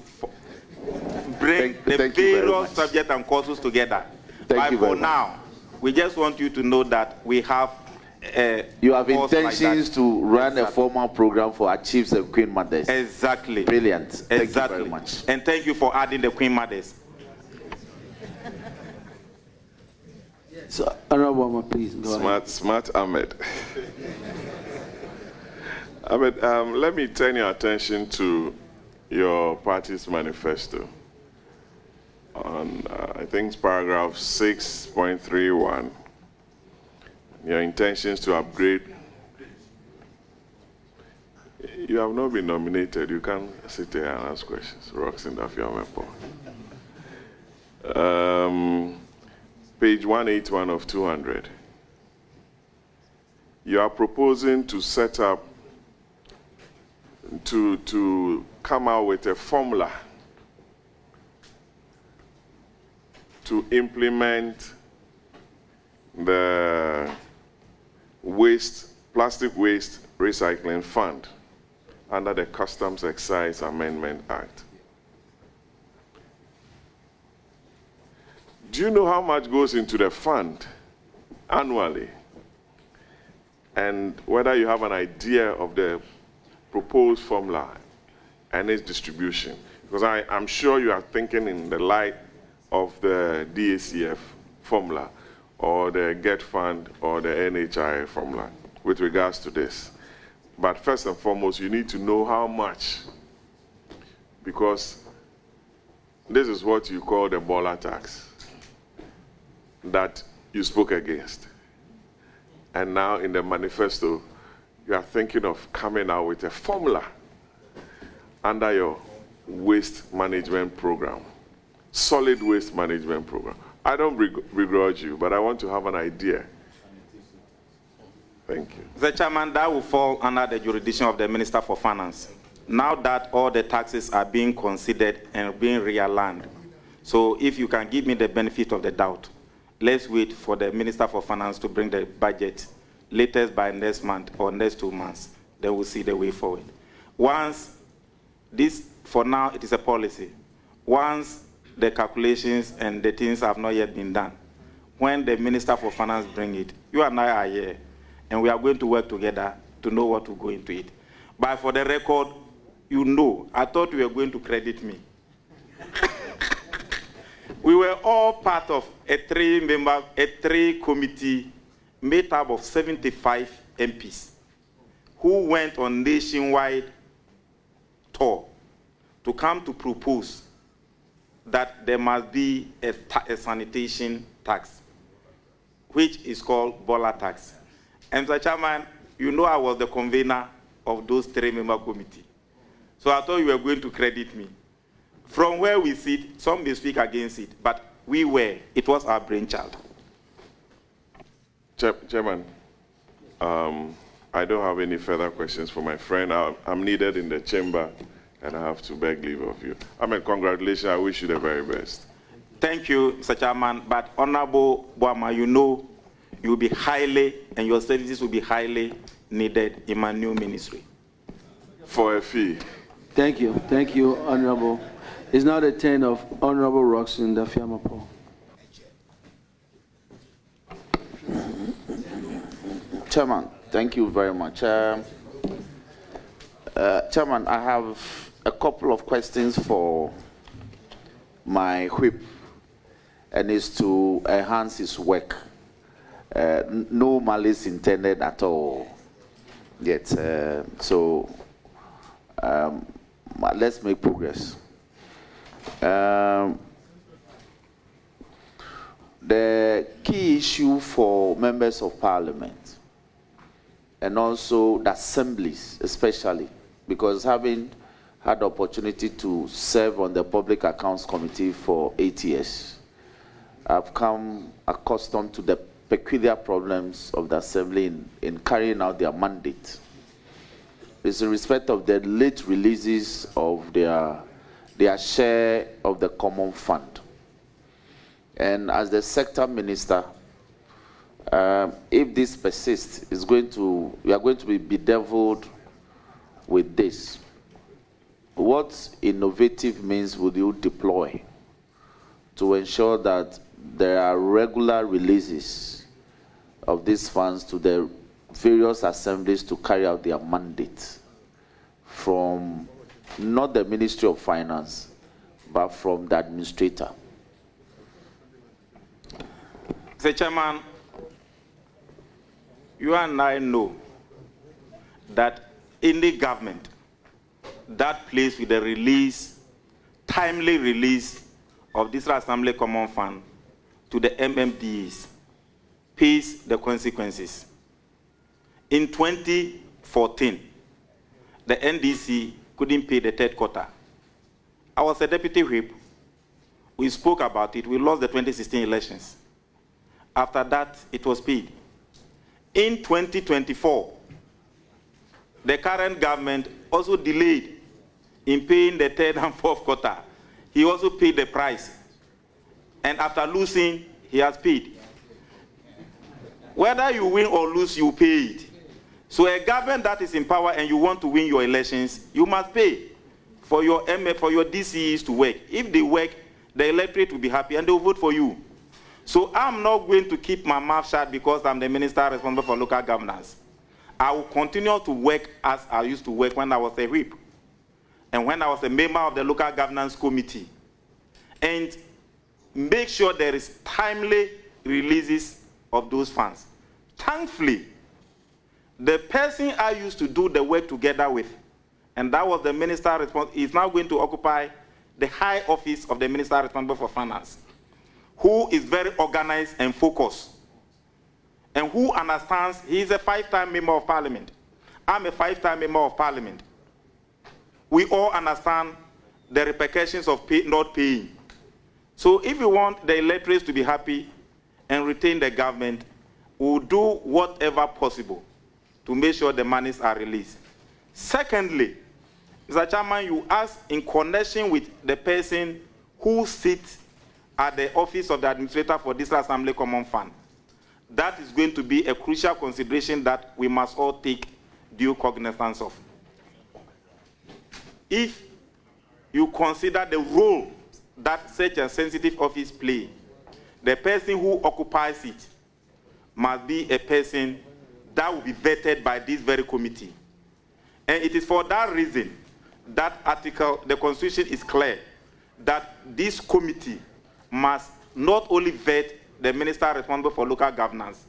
Speaker 3: bring the various subjects and courses together.
Speaker 7: Thank you very much.
Speaker 3: For now, we just want you to know that we have
Speaker 7: you have intentions to run a formal program for our chiefs and queen mothers.
Speaker 3: Exactly.
Speaker 7: Brilliant. Thank you very much.
Speaker 3: And thank you for adding the queen mothers.
Speaker 10: So, Honorable Obama, please go ahead.
Speaker 11: Smart Ahmed. Ahmed, let me turn your attention to your party's manifesto. On, I think it's paragraph 6.31. Your intentions to upgrade. You have not been nominated. You can't sit there and ask questions. Rocks in the Fiamepo. Page 181 of 200. You are proposing to set up, to come out with a formula to implement the plastic waste recycling fund under the Customs Excise Amendment Act. Do you know how much goes into the fund annually? And whether you have an idea of the proposed formula and its distribution? Because I'm sure you are thinking in the light of the DACF formula or the GET fund or the NHI formula with regards to this. But first and foremost, you need to know how much, because this is what you call the baller tax that you spoke against. And now in the manifesto, you are thinking of coming out with a formula under your waste management program, solid waste management program. I don't begrudge you, but I want to have an idea. Thank you.
Speaker 3: Mr. Chairman, that will fall under the jurisdiction of the Minister for Finance. Now that all the taxes are being considered and being realigned, so if you can give me the benefit of the doubt, let's wait for the Minister for Finance to bring the budget latest by next month or next 2 months. Then we'll see the way forward. Once this, for now, it is a policy. Once the calculations and the things have not yet been done, when the Minister for Finance bring it, you and I are here, and we are going to work together to know what to go into it. But for the record, you know, I thought you were going to credit me. We were all part of a three committee made up of 75 MPs who went on nationwide tour to come to propose that there must be a sanitation tax, which is called baller tax. And Mr. Chairman, you know I was the convener of those 3-member committee. So I thought you were going to credit me. From where we sit, some may speak against it, but it was our brainchild.
Speaker 11: Chairman, I don't have any further questions for my friend. I'm needed in the chamber, and I have to beg leave of you. Ahmed, congratulations. I wish you the very best.
Speaker 3: Thank you, Mr. Chairman. But Honorable Boama, you know you'll be highly, and your services will be highly needed in my new ministry.
Speaker 11: For a fee.
Speaker 10: Thank you, Honorable. It's now the turn of Honorable Roxanne Dafiamapo.
Speaker 7: Chairman, thank you very much. Chairman, I have a couple of questions for my whip, and it's to enhance his work. No malice intended at all yet. Let's make progress. The key issue for members of parliament and also the assemblies especially, because having had the opportunity to serve on the Public Accounts Committee for 8 years, I've come accustomed to the peculiar problems of the assembly in carrying out their mandate. It's in respect of the late releases of their share of the common fund. And as the sector minister, if this persists, we are going to be bedeviled with this. What innovative means would you deploy to ensure that there are regular releases of these funds to the various assemblies to carry out their mandate from not the Ministry of Finance, but from the administrator?
Speaker 3: Mr. Chairman, you and I know that any government that plays with the release, timely release of this Assembly Common Fund to the MMDs pays the consequences. In 2014, the NDC couldn't pay the third quarter. I was a deputy whip. We spoke about it. We lost the 2016 elections. After that, it was paid. In 2024, the current government also delayed in paying the third and fourth quarter. He also paid the price. And after losing, he has paid. Whether you win or lose, you pay it. So a government that is in power and you want to win your elections, you must pay for your DCEs to work. If they work, the electorate will be happy and they will vote for you. So I'm not going to keep my mouth shut because I'm the minister responsible for local governance. I will continue to work as I used to work when I was a whip and when I was a member of the local governance committee, and make sure there is timely releases of those funds. Thankfully, the person I used to do the work together with, and that was the minister responsible, is now going to occupy the high office of the minister responsible for finance, who is very organized and focused, and who understands he is a 5-time member of parliament. I'm a 5-time member of parliament. We all understand the repercussions of not paying. So if we want the electorates to be happy and retain the government, we'll do whatever possible to make sure the monies are released. Secondly, Mr. Chairman, you asked in connection with the person who sits at the office of the administrator for this Assembly Common Fund. That is going to be a crucial consideration that we must all take due cognizance of. If you consider the role that such a sensitive office plays, the person who occupies it must be a person that will be vetted by this very committee. And it is for that reason that article, the Constitution is clear that this committee must not only vet the minister responsible for local governance,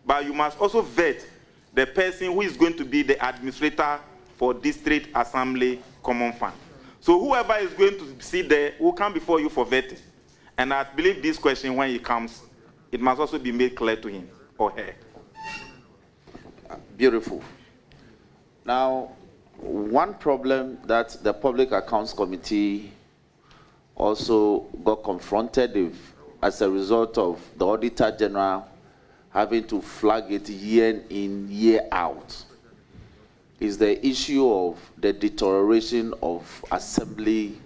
Speaker 3: but you must also vet the person who is going to be the administrator for District Assembly Common Fund. So whoever is going to sit there will come before you for vetting. And I believe this question, when he comes, it must also be made clear to him or her.
Speaker 7: Beautiful. Now, one problem that the Public Accounts Committee also got confronted with as a result of the Auditor General having to flag it year in, year out, is the issue of the deterioration of assembly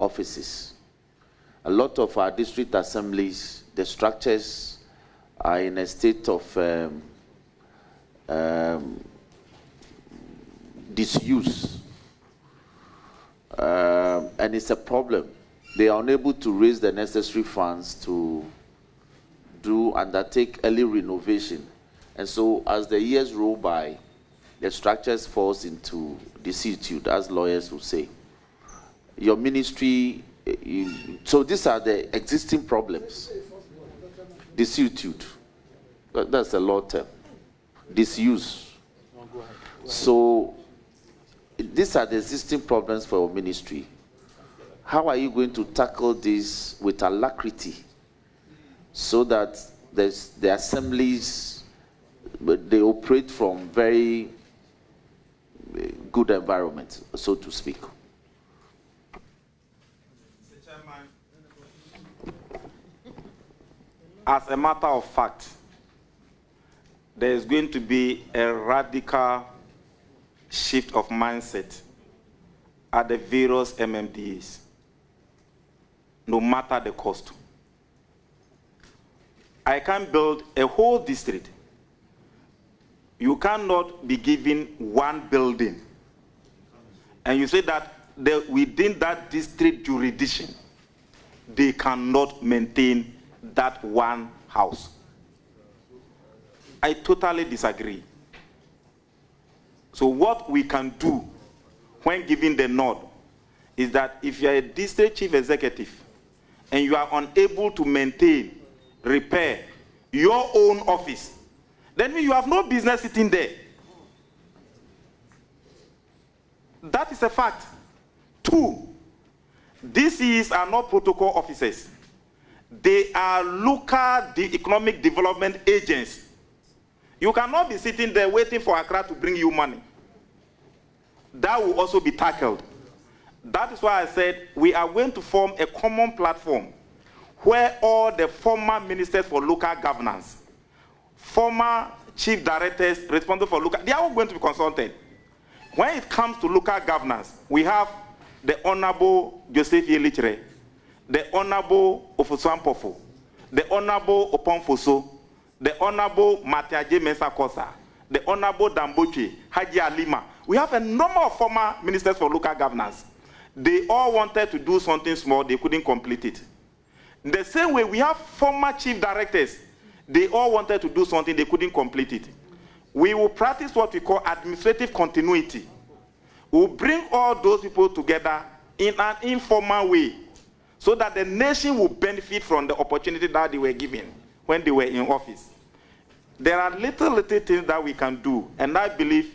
Speaker 7: offices. A lot of our district assemblies, the structures are in a state of disuse. And it's a problem. They are unable to raise the necessary funds to undertake early renovation. And so as the years roll by, the structures falls into desuetude, as lawyers will say. Your ministry, so these are the existing problems. Desuetude, that's a law term. Disuse. So these are the existing problems for your ministry. How are you going to tackle this with alacrity so that the assemblies, they operate from very good environment, so to speak?
Speaker 3: Mr. Chairman, as a matter of fact, there is going to be a radical shift of mindset at the various MMDAs, no matter the cost. I can build a whole district. You cannot be given one building, and you say that within that district jurisdiction, they cannot maintain that one house. I totally disagree. So what we can do when giving the nod is that if you are a district chief executive and you are unable to maintain, repair your own office, then you have no business sitting there. That is a fact. 2, DCs are not protocol officers. They are local economic development agents. You cannot be sitting there waiting for Accra to bring you money. That will also be tackled. That is why I said we are going to form a common platform where all the former ministers for local governance, former chief directors responsible for local, they are all going to be consulted. When it comes to local governance, we have the Honorable Joseph Yelichre, the Honorable Ofusuampofo, the Honorable Oponfoso, the Honorable Matiaje Mensah-Kosa, the Honorable Damboche, Haji Alima. We have a number of former ministers for local governance. They all wanted to do something small, they couldn't complete it. In the same way, we have former chief directors. They all wanted to do something, they couldn't complete it. We will practice what we call administrative continuity. We'll bring all those people together in an informal way so that the nation will benefit from the opportunity that they were given when they were in office. There are little things that we can do, and I believe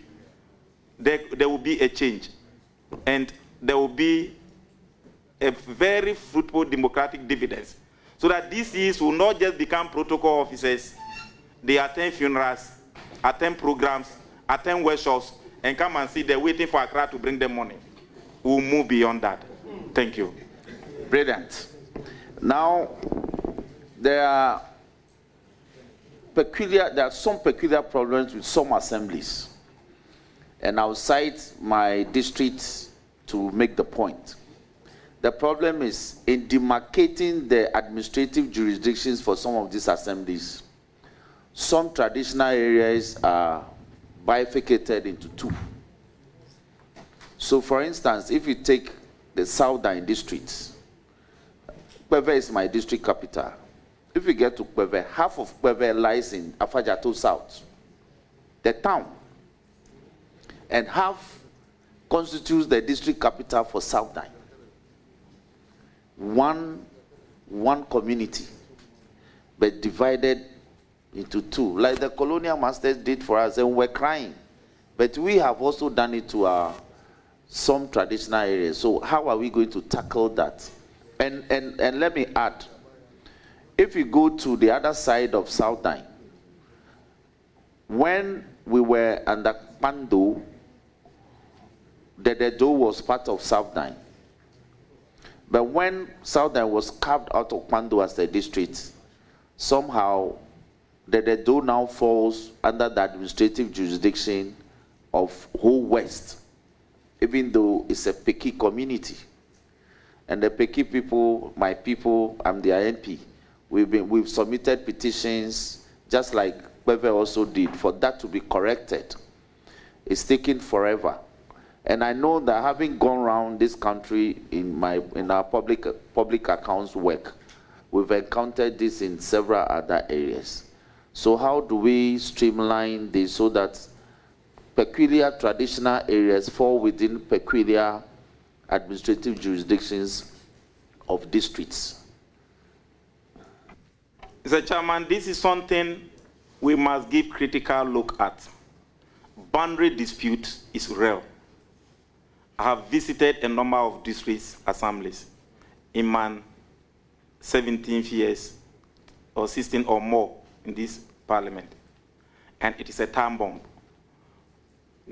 Speaker 3: there will be a change. And there will be a very fruitful democratic dividends, so that DCs will not just become protocol officers. They attend funerals, attend programs, attend workshops, and come and see they're waiting for Accra to bring them money. We'll move beyond that. Thank you.
Speaker 7: Brilliant. Now, there are some peculiar problems with some assemblies. And I'll cite my district to make the point. The problem is in demarcating the administrative jurisdictions for some of these assemblies. Some traditional areas are bifurcated into 2. So for instance, if you take the Southern districts, Kweve is my district capital. If you get to Kweve, half of Kweve lies in Afajato South, the town, and half constitutes the district capital for Southern. One community, but divided into 2, like the colonial masters did for us, and we're crying. But we have also done it to some traditional areas. So how are we going to tackle that? And let me add, if you go to the other side of Southern, when we were under Pando, the Dedo was part of Southern. But when Southern was carved out of Pando as a district, somehow the Dedo now falls under the administrative jurisdiction of whole West, even though it's a Peki community. And the Peki people, my people, I'm their NP. We've submitted petitions, just like Bebe also did, for that to be corrected. It's taking forever. And I know that having gone around this country in our public accounts work, we've encountered this in several other areas. So how do we streamline this so that peculiar traditional areas fall within peculiar administrative jurisdictions of districts?
Speaker 3: Mr. Chairman, this is something we must give critical look at. Boundary dispute is real. I have visited a number of districts assemblies in my 17 years or 16 or more in this parliament, and it is a time bomb.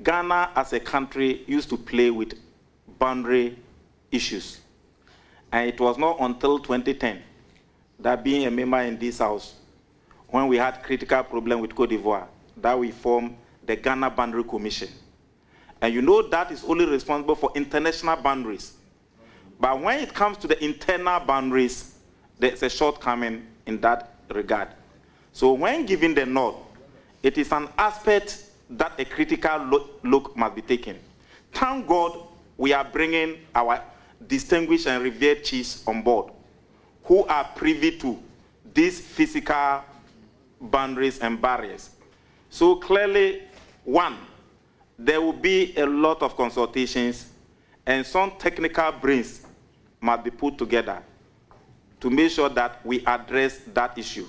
Speaker 3: Ghana as a country used to play with boundary issues, and it was not until 2010 that, being a member in this house, when we had critical problem with Cote d'Ivoire, that we formed the Ghana Boundary Commission. And you know that is only responsible for international boundaries. But when it comes to the internal boundaries, there's a shortcoming in that regard. So when given the nod, it is an aspect that a critical look must be taken. Thank God we are bringing our distinguished and revered chiefs on board who are privy to these physical boundaries and barriers. So clearly, one, there will be a lot of consultations and some technical brains must be put together to make sure that we address that issue.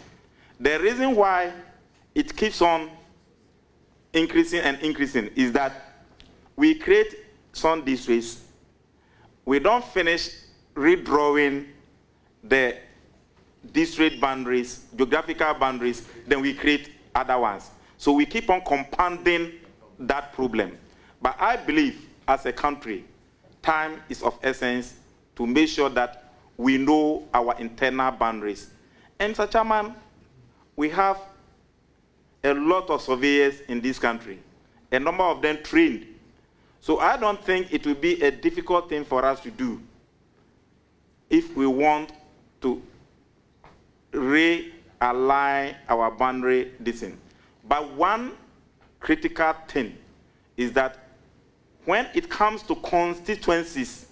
Speaker 3: The reason why it keeps on increasing and increasing is that we create some districts, we don't finish redrawing the district boundaries, geographical boundaries, then we create other ones. So we keep on compounding that problem. But I believe, as a country, time is of essence to make sure that we know our internal boundaries. And, Mr. Chairman, we have a lot of surveyors in this country, a number of them trained. So I don't think it will be a difficult thing for us to do if we want to realign our boundary distance. But one critical thing is that when it comes to constituencies,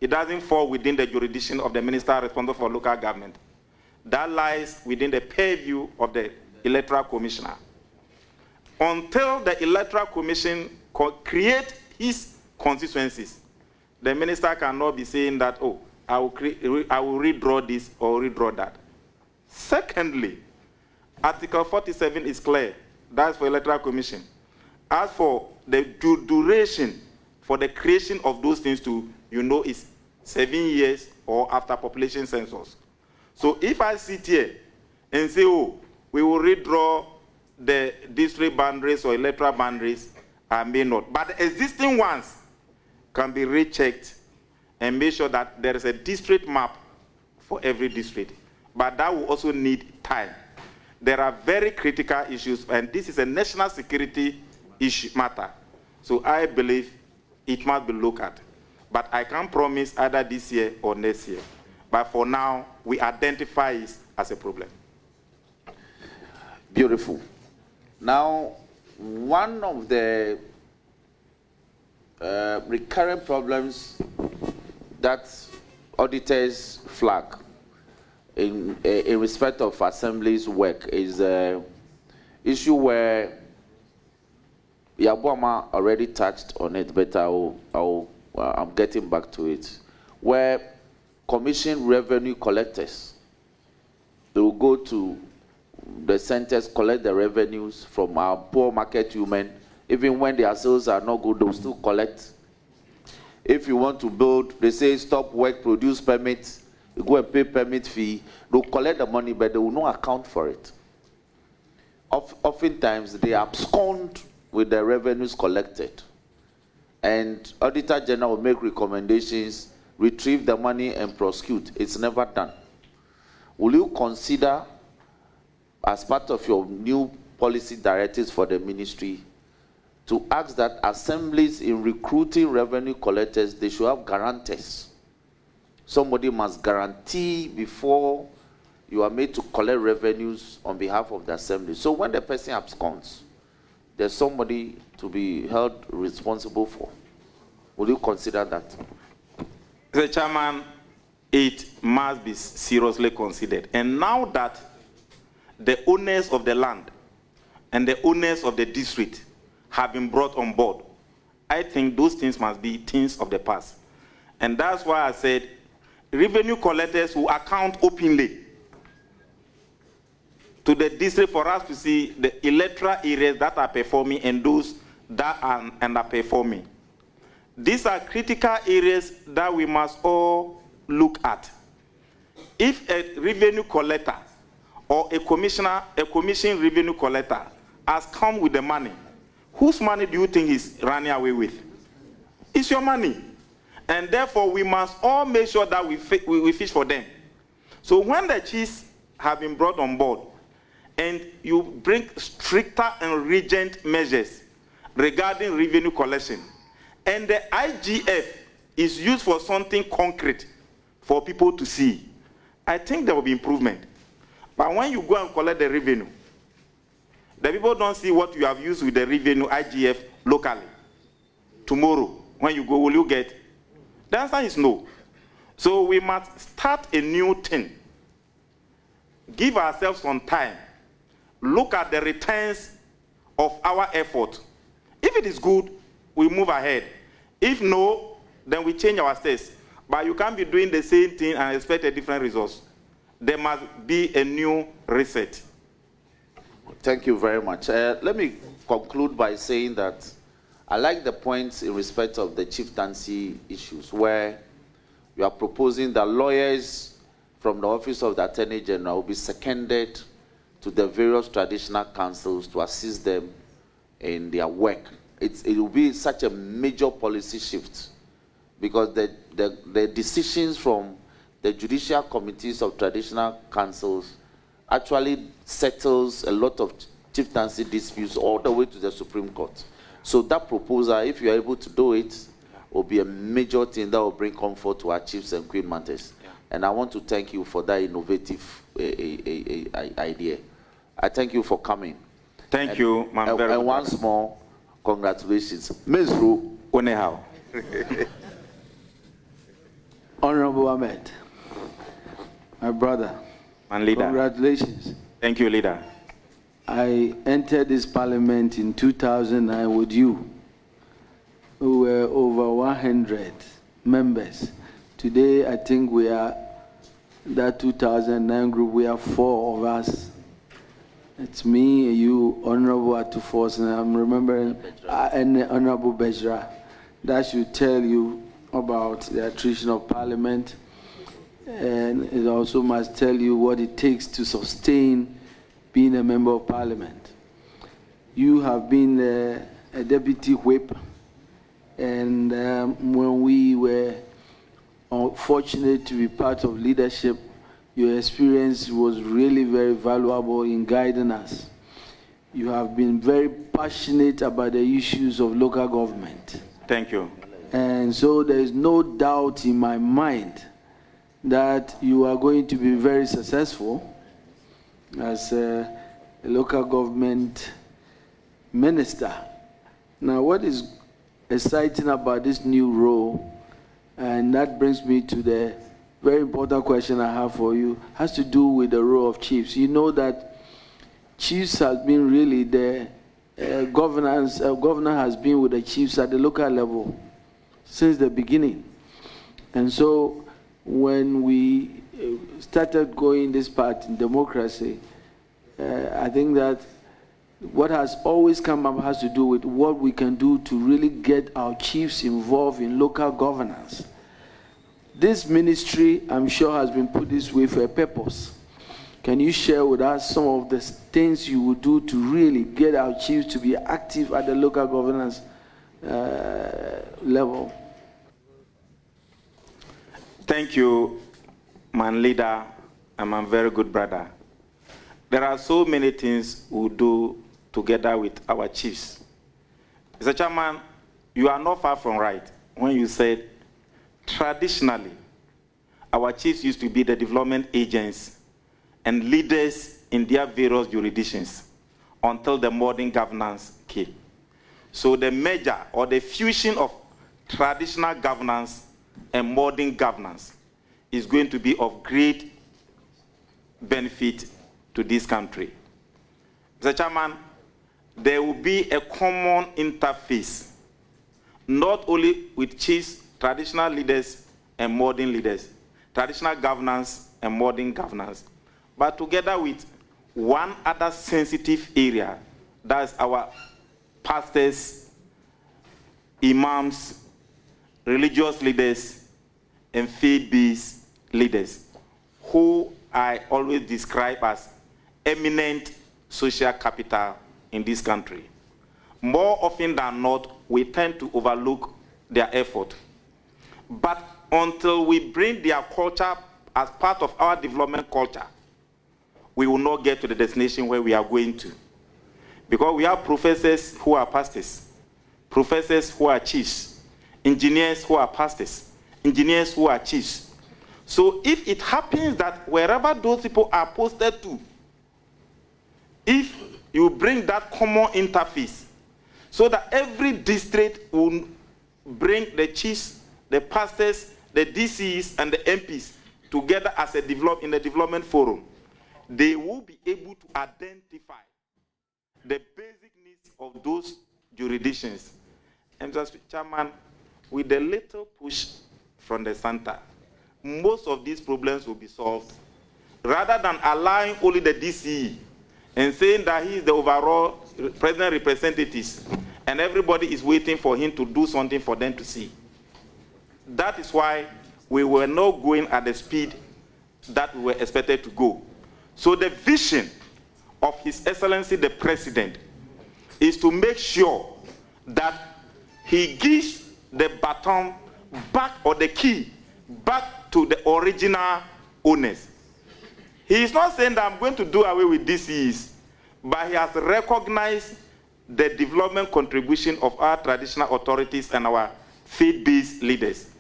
Speaker 3: it doesn't fall within the jurisdiction of the minister responsible for local government. That lies within the purview of the electoral commissioner. Until the electoral commission create his constituencies, the minister cannot be saying that, oh, I will redraw this or redraw that. Secondly, Article 47 is clear. That's for electoral commission. As for the duration for the creation of those things to, is 7 years or after population census. So if I sit here and say, oh, we will redraw the district boundaries or electoral boundaries, I may not. But the existing ones can be rechecked and make sure that there is a district map for every district. But that will also need time. There are very critical issues, and this is a national security issue matter. So I believe it must be looked at. But I can't promise either this year or next year. But for now, we identify it as a problem.
Speaker 7: Beautiful. Now, one of the recurrent problems that auditors flag in respect of Assembly's work is the issue where Yabuama already touched on it, but I'm getting back to it, where commission revenue collectors, they will go to the centers, collect the revenues from our poor market women. Even when their sales are not good, they'll still collect. If you want to build, they say stop work, produce permits, you go and pay permit fee, they'll collect the money, but they will not account for it. Oftentimes, they abscond with the revenues collected. And Auditor General will make recommendations, retrieve the money and prosecute. It's never done. Will you consider, as part of your new policy directives for the ministry, to ask that assemblies in recruiting revenue collectors, they should have guarantors. Somebody must guarantee before you are made to collect revenues on behalf of the assembly. So when the person absconds, there's somebody to be held responsible for. Will you consider that?
Speaker 3: Mr. Chairman, it must be seriously considered. And now that the owners of the land and the owners of the district have been brought on board, I think those things must be things of the past. And that's why I said revenue collectors will account openly to the district for us to see the electoral areas that are performing and those that are underperforming. These are critical areas that we must all look at. If a revenue collector or a commission revenue collector has come with the money, whose money do you think he's running away with? It's your money. And therefore, we must all make sure that we fish for them. So when the chiefs have been brought on board, and you bring stricter and rigid measures regarding revenue collection, and the IGF is used for something concrete for people to see, I think there will be improvement. But when you go and collect the revenue, the people don't see what you have used with the revenue IGF locally. Tomorrow, when you go, will you get? The answer is no. So we must start a new thing. Give ourselves some time. Look at the returns of our effort. If it is good, we move ahead. If no, then we change our steps. But you can't be doing the same thing and expect a different result. There must be a new reset.
Speaker 7: Thank you very much. Let me conclude by saying that I like the points in respect of the chieftaincy issues, where you are proposing that lawyers from the Office of the Attorney General will be seconded to the various traditional councils to assist them in their work. It will be such a major policy shift, because the decisions from the judicial committees of traditional councils actually settles a lot of chieftaincy disputes all the way to the Supreme Court. So that proposal, if you are able to do it, will be a major thing that will bring comfort to our chiefs and queen matters. Yeah. And I want to thank you for that innovative idea. I thank you for coming.
Speaker 3: Thank you, ma'am.
Speaker 7: And once more, congratulations. Ms. Ru Onehao.
Speaker 10: Honorable Ahmed, my brother,
Speaker 3: and leader.
Speaker 10: Congratulations.
Speaker 3: Thank you, leader.
Speaker 10: I entered this parliament in 2009 with you. We were over 100 members. Today, I think we are, that 2009 group, we are 4 of us. It's me, you, Honorable Atufos, and I'm remembering, and Honorable Bejra. That should tell you about the attrition of parliament, and it also must tell you what it takes to sustain being a member of parliament. You have been a deputy whip, and when we were fortunate to be part of leadership, your experience was really very valuable in guiding us. You have been very passionate about the issues of local government.
Speaker 3: Thank you.
Speaker 10: And so there is no doubt in my mind that you are going to be very successful as a local government minister. Now, what is exciting about this new role, and that brings me to the very important question I have for you, has to do with the role of chiefs. You know that chiefs has been really the governor has been with the chiefs at the local level since the beginning. And so when we started going this path in democracy, I think that what has always come up has to do with what we can do to really get our chiefs involved in local governance. This ministry, I'm sure, has been put this way for a purpose. Can you share with us some of the things you would do to really get our chiefs to be active at the local governance level?
Speaker 3: Thank you, my leader and my very good brother. There are so many things we do together with our chiefs. Mr. Chairman, you are not far from right when you said traditionally our chiefs used to be the development agents and leaders in their various jurisdictions until the modern governance came. So the merger or the fusion of traditional governance and modern governance is going to be of great benefit to this country. Mr. Chairman, there will be a common interface, not only with chiefs, traditional leaders, and modern leaders, traditional governance and modern governance, but together with one other sensitive area, that's our pastors, imams, religious leaders, and faith-based leaders, who I always describe as eminent social capital in this country. More often than not, we tend to overlook their effort. But until we bring their culture as part of our development culture, we will not get to the destination where we are going to. Because we have professors who are pastors, professors who are chiefs, engineers who are pastors, engineers who are chiefs. So if it happens that wherever those people are posted to, if you bring that common interface, so that every district will bring the chiefs, the pastors, the DCs, and the MPs together as a in the development forum, they will be able to identify the basic needs of those jurisdictions. And Mr. Chairman, with a little push from the center, most of these problems will be solved, rather than allowing only the DCE and saying that he is the overall president representatives and everybody is waiting for him to do something for them to see. That is why we were not going at the speed that we were expected to go. So the vision of His Excellency the President is to make sure that he gives the baton back, or the key back, to the original owners. He is not saying that I'm going to do away with DCEs, but he has recognized the development contribution of our traditional authorities and our faith-based leaders.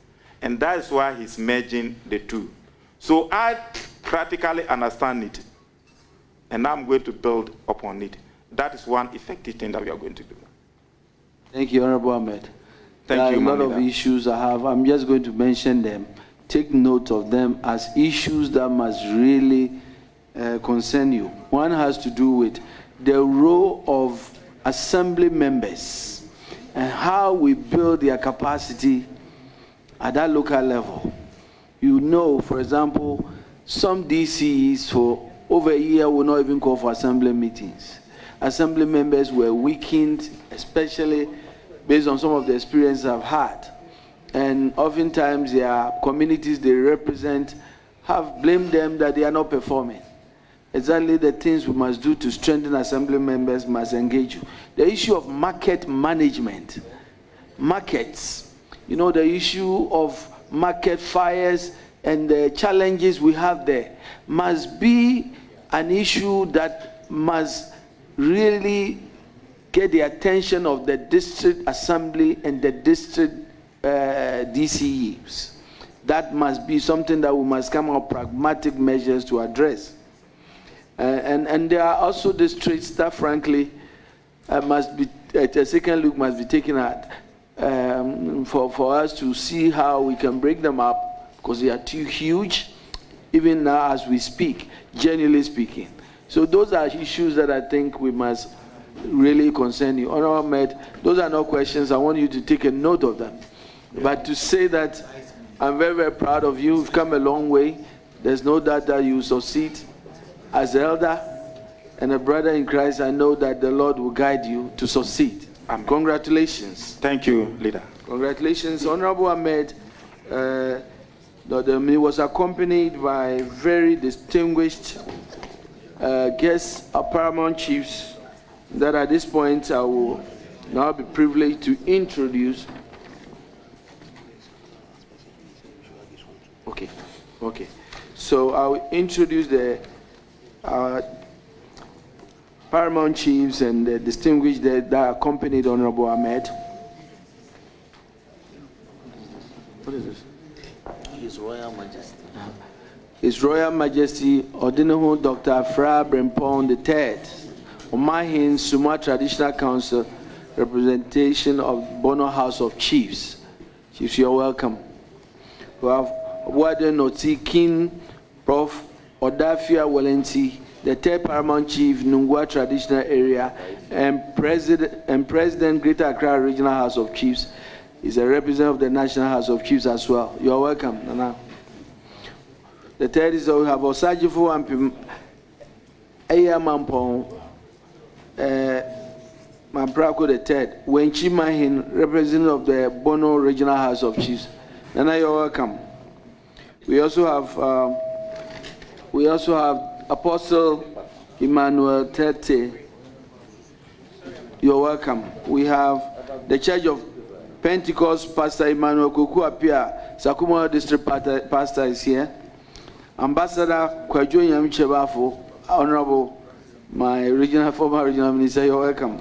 Speaker 3: And that is why he's merging the two. So I practically understand it, and I'm going to build upon it. That is one effective thing that we are going to do.
Speaker 10: Thank you, Honorable Ahmed.
Speaker 3: Thank you,
Speaker 10: a lot of issues I have. I'm just going to mention them. Take note of them as issues that must really concern you. One has to do with the role of assembly members and how we build their capacity at that local level. You know, for example, some DCs for over a year will not even call for assembly meetings. Assembly members were weakened, especially based on some of the experience I've had. And oftentimes their communities they represent have blamed them that they are not performing. Exactly the things we must do to strengthen assembly members must engage you. The issue of market management, markets, you know, the issue of market fires and the challenges we have there must be an issue that must really get the attention of the district assembly and the district DCEs. That must be something that we must come up with pragmatic measures to address. And there are also districts that, frankly, must be a second look must be taken at for us to see how we can break them up, because they are too huge, even now as we speak, generally speaking. So those are issues that I think we must really concern you. Honorable Ahmed, those are not questions. I want you to take a note of them. But to say that I'm very, very proud of you. You've come a long way. There's no doubt that you succeed. As an elder and a brother in Christ, I know that the Lord will guide you to succeed. Congratulations.
Speaker 3: Thank you, Leader.
Speaker 10: Congratulations. Honorable Ahmed, he was accompanied by very distinguished guests, our paramount chiefs, that at this point I will now be privileged to introduce. Okay. So I will introduce paramount chiefs and the distinguished that accompanied Honorable Ahmed. What is this?
Speaker 8: His Royal Majesty.
Speaker 10: His Royal Majesty Odinoho Dr. Afra Brempong III, Omahin Suma Traditional Council, representation of Bono House of Chiefs. Chiefs, you're welcome. We have Warden Noti King, Prof. Odafia Walenti, the third paramount chief, Nungwa Traditional Area, and President Greater Accra Regional House of Chiefs. Is a representative of the National House of Chiefs as well. You are welcome, Nana. The third is we have Osajifo and Eya Mampong, Mamprako the third, Wenchi Mahin, representative of the Bono Regional House of Chiefs. Nana, you are welcome. We also have Apostle Emmanuel Tete. You are welcome. We have the Church of Pentecost Pastor Emmanuel Kuku Apia, Sakuma District Pastor is here. Ambassador Kwajo Yamichebafo, Honorable, my former regional minister, you're welcome.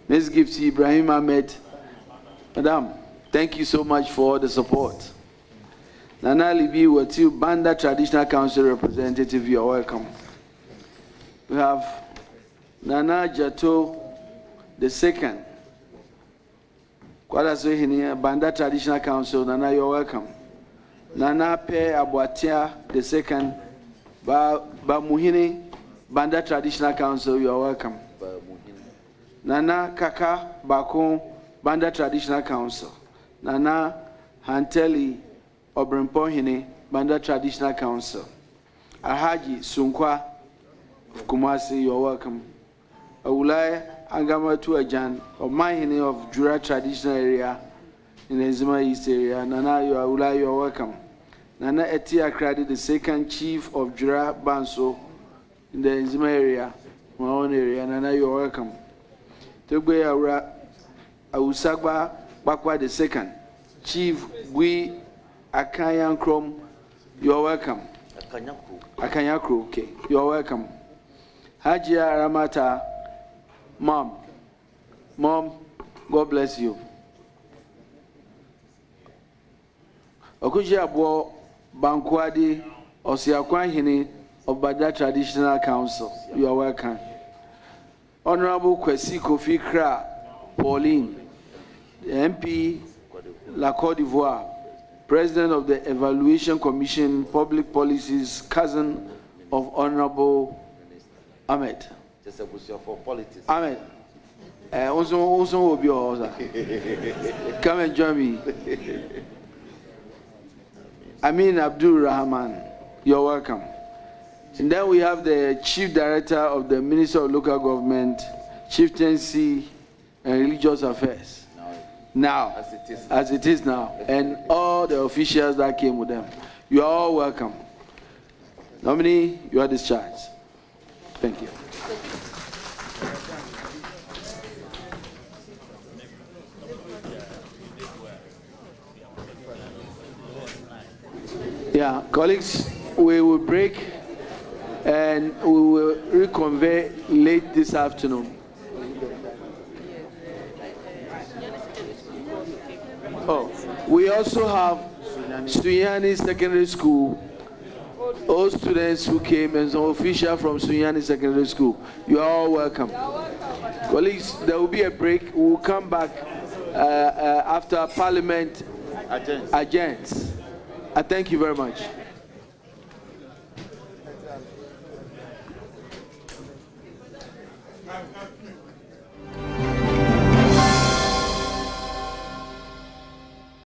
Speaker 10: Ms. Govt Ibrahim Ahmed, Madam, thank you so much for the support. Nana Libi Watu, Banda Traditional Council representative, you're welcome. We have Nana Jato II. Banda Traditional Council, Nana, you're welcome. Nana Pe Abuatia II, Bamuhini, Banda Traditional Council, you're welcome. Nana Kaka Bakon, Banda Traditional Council. Nana Hanteli Obrempohini, Banda Traditional Council. Alhaji Sunkwa of Kumasi, you're welcome. Awulai Angamatu Ajan, of Mahini of Jura Traditional Area in the Zima East area. Nana, you are welcome. Nana Etia Kradi, the second chief of Jura Banso in the Zima area, my own area. Nana, you are welcome. Togbe Aura Ausagba Bakwa, the second chief Gui Akanyankrom, you are welcome. Akanyakro, okay, you are welcome. Hajia Ramata. Mom, God bless you. Okuji Abo Bankwadi Osiakwan Hini of Bada Traditional Council. You are welcome. Honorable Kwesi Kofi Kra Pauline, the MP, La Côte d'Ivoire, President of the Evaluation Commission, Public Policies, cousin of Honorable Ahmed. Ahmed, also will be yours. Come and join me. Amin Abdul Rahman, you're welcome. And then we have the Chief Director of the Ministry of Local Government, Chieftaincy and Religious Affairs. Now, as it is now, and all the officials that came with them. You are all welcome. Nominee, you are discharged. Thank you. Yeah, colleagues, we will break and we will reconvene late this afternoon. Oh, we also have Sunyani Secondary School, all students who came and some officials from Sunyani Secondary School. You are all welcome. Colleagues, there will be a break. We will come back after Parliament adjourns. I thank you very much.